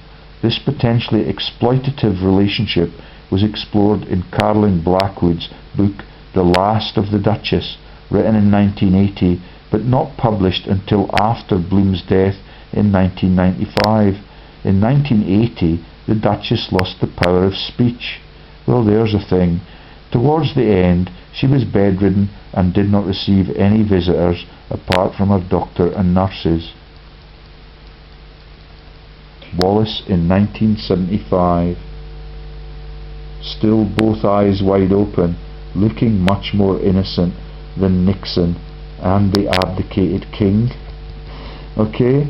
This potentially exploitative relationship was explored in Caroline Blackwood's book The Last of the Duchess, written in 1980, but not published until after Bloom's death in 1995. In 1980, the Duchess lost the power of speech. Well, there's a thing. Towards the end, she was bedridden and did not receive any visitors apart from her doctor and nurses. Wallace in 1975. Still both eyes wide open, looking much more innocent than Nixon and the abdicated king. Okay,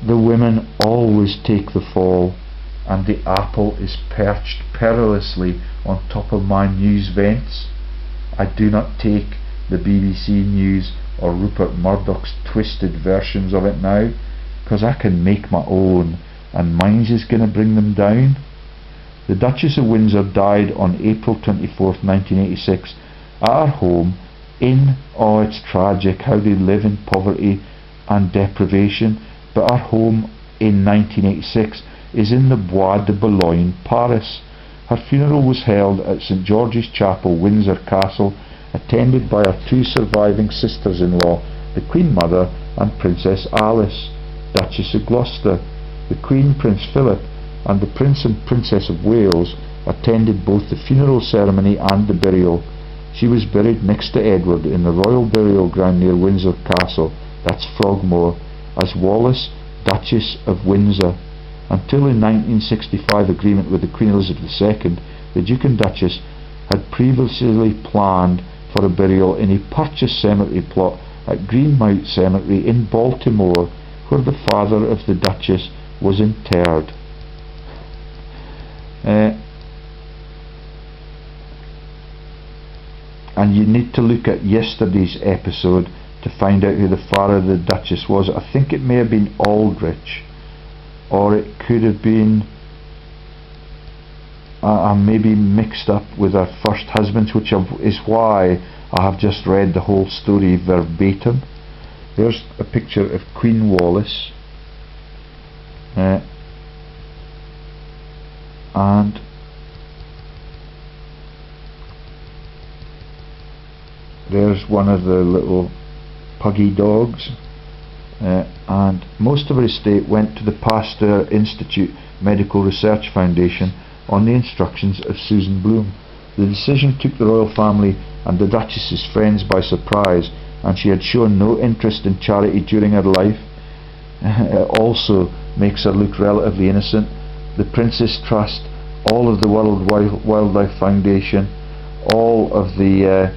the women always take the fall, and the apple is perched perilously on top of my news vents. I do not take the BBC News or Rupert Murdoch's twisted versions of it now, because I can make my own, and mine's is going to bring them down. The Duchess of Windsor died on April 24th, 1986, at her home in, oh, it's tragic how they live in poverty and deprivation, but her home in 1986 is in the Bois de Boulogne, Paris. Her funeral was held at St George's Chapel, Windsor Castle, attended by her two surviving sisters-in-law, the Queen Mother and Princess Alice, Duchess of Gloucester. The Queen, Prince Philip, and the Prince and Princess of Wales attended both the funeral ceremony and the burial. She was buried next to Edward in the Royal Burial Ground near Windsor Castle, that's Frogmore, as Wallis, Duchess of Windsor. Until in 1965 agreement with the Queen Elizabeth II, the Duke and Duchess had previously planned for a burial in a purchased cemetery plot at Greenmount Cemetery in Baltimore, where the father of the Duchess was interred. And you need to look at yesterday's episode to find out who the father of the Duchess was. I think it may have been Aldrich, or it could have been I'm maybe mixed up with her first husband, which is why I have just read the whole story verbatim. There's a picture of Queen Wallis, and there's one of the little puggy dogs, and most of her estate went to the Pasteur Institute Medical Research Foundation on the instructions of Susan Bloom. The decision took the royal family and the Duchess's friends by surprise, and she had shown no interest in charity during her life. It also makes her look relatively innocent. The Princess Trust, all of the World Wildlife Foundation, all of the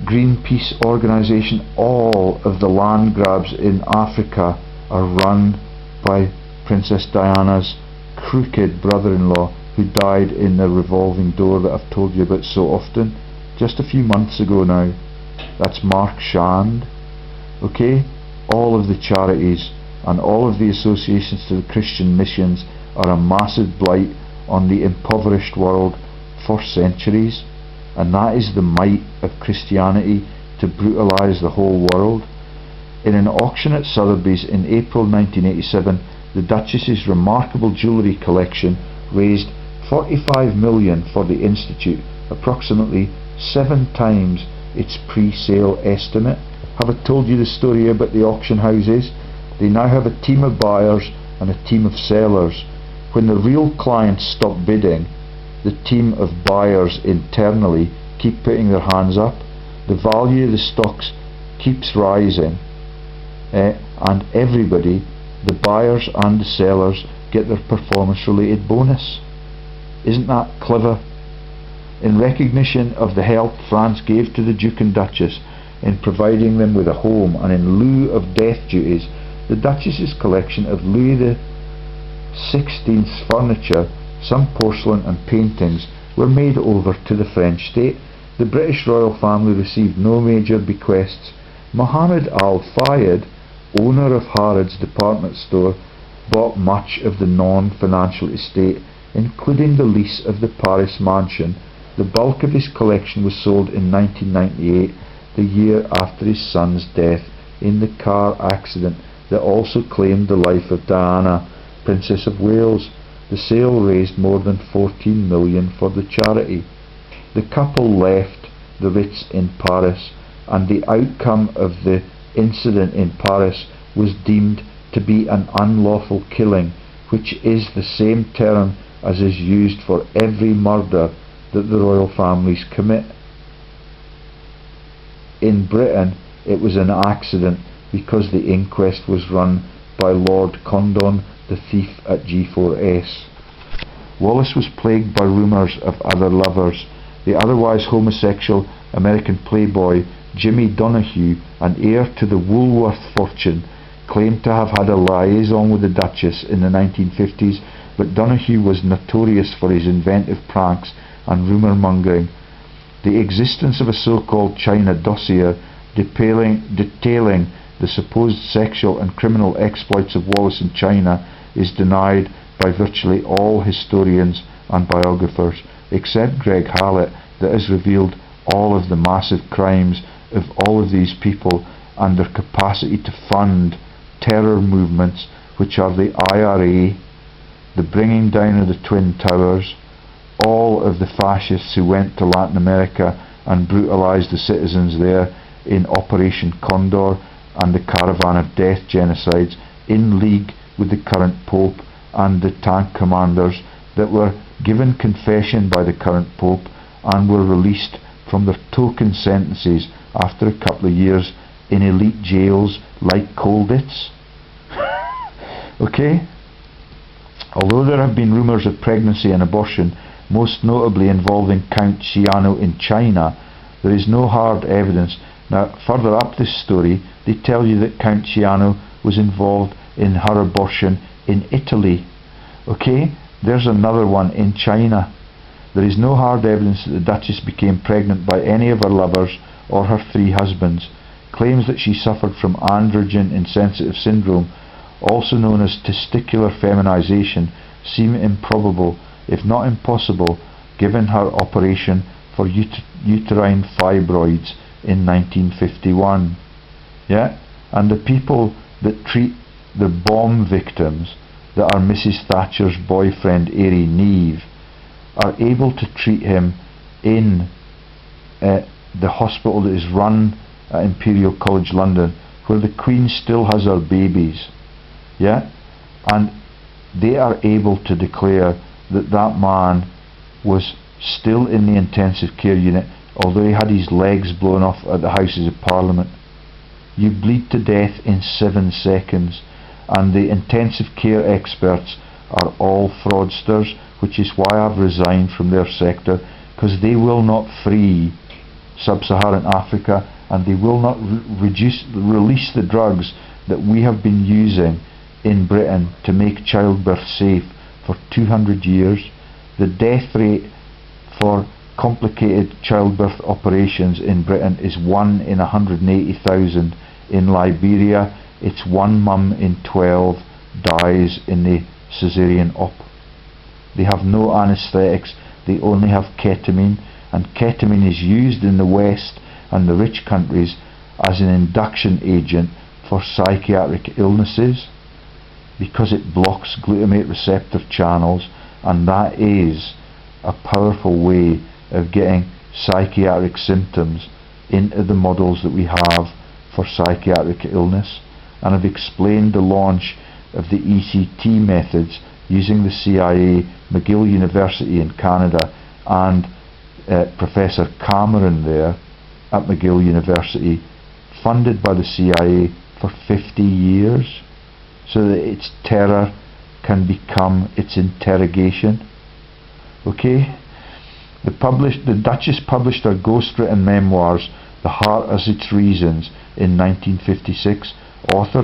Greenpeace organisation, all of the land grabs in Africa are run by Princess Diana's crooked brother-in-law, who died in the revolving door that I've told you about so often, just a few months ago now. That's Mark Shand. Okay, all of the charities and all of the associations to the Christian missions are a massive blight on the impoverished world for centuries, and that is the might of Christianity to brutalise the whole world. In an auction at Sotheby's in April 1987, the Duchess's remarkable jewellery collection raised $45 million for the Institute, approximately 7 times its pre-sale estimate. Have I told you the story about the auction houses? They now have a team of buyers and a team of sellers. When the real clients stop bidding, the team of buyers internally keep putting their hands up. The value of the stocks keeps rising, and everybody, the buyers and the sellers, get their performance-related bonus. Isn't that clever? In recognition of the help France gave to the Duke and Duchess in providing them with a home, and in lieu of death duties, the Duchess's collection of Louis XVI's furniture, some porcelain and paintings, were made over to the French state. The British royal family received no major bequests. Mohammed Al Fayed, owner of Harrods department store, bought much of the non-financial estate, including the lease of the Paris mansion. The bulk of his collection was sold in 1998, the year after his son's death in the car accident that also claimed the life of Diana, Princess of Wales. The sale raised more than 14 million for the charity. The couple left the Ritz in Paris, and the outcome of the incident in Paris was deemed to be an unlawful killing, which is the same term as is used for every murder that the royal families commit. In Britain, it was an accident because the inquest was run by Lord Condon, the thief at G4S. Wallace was plagued by rumours of other lovers. The otherwise homosexual American playboy Jimmy Donahue, an heir to the Woolworth fortune, claimed to have had a liaison with the Duchess in the 1950s, but Donahue was notorious for his inventive pranks and rumour mongering. The existence of a so-called China dossier detailing the supposed sexual and criminal exploits of Wallace in China is denied by virtually all historians and biographers, except Greg Hallett, that has revealed all of the massive crimes of all of these people and their capacity to fund terror movements, which are the IRA, the bringing down of the Twin Towers, all of the fascists who went to Latin America and brutalised the citizens there in Operation Condor and the Caravan of Death genocides, in league with the current Pope and the tank commanders that were given confession by the current Pope and were released from their token sentences after a couple of years in elite jails like Colditz. Okay? Although there have been rumours of pregnancy and abortion, most notably involving Count Ciano in China, there is no hard evidence. Now, further up this story, they tell you that Count Ciano was involved in her abortion in Italy. Okay? There's another one in China. There is no hard evidence that the Duchess became pregnant by any of her lovers or her 3 husbands. Claims that she suffered from androgen insensitive syndrome, also known as testicular feminization, seem improbable, if not impossible, given her operation for uterine fibroids in 1951. Yeah? And the people that treat the bomb victims, that are Mrs Thatcher's boyfriend Airy Neve, are able to treat him in the hospital that is run at Imperial College London, where the Queen still has her babies. Yeah? And they are able to declare that that man was still in the intensive care unit, although he had his legs blown off at the Houses of Parliament. You bleed to death in 7 seconds, and the intensive care experts are all fraudsters, which is why I've resigned from their sector, because they will not free sub-Saharan Africa, and they will not release the drugs that we have been using in Britain to make childbirth safe for 200 years. The death rate for complicated childbirth operations in Britain is 1 in 180,000. In Liberia, it's 1 mum in 12 dies in the caesarean op. They have no anaesthetics, they only have ketamine, and ketamine is used in the West and the rich countries as an induction agent for psychiatric illnesses, because it blocks glutamate receptor channels, and that is a powerful way of getting psychiatric symptoms into the models that we have for psychiatric illness. And I've explained the launch of the ECT methods using the CIA, McGill University in Canada, and Professor Cameron there at McGill University, funded by the CIA for 50 years, so that its terror can become its interrogation. Okay? The Duchess published her ghostwritten memoirs, The Heart Has Its Reasons, in 1956. Author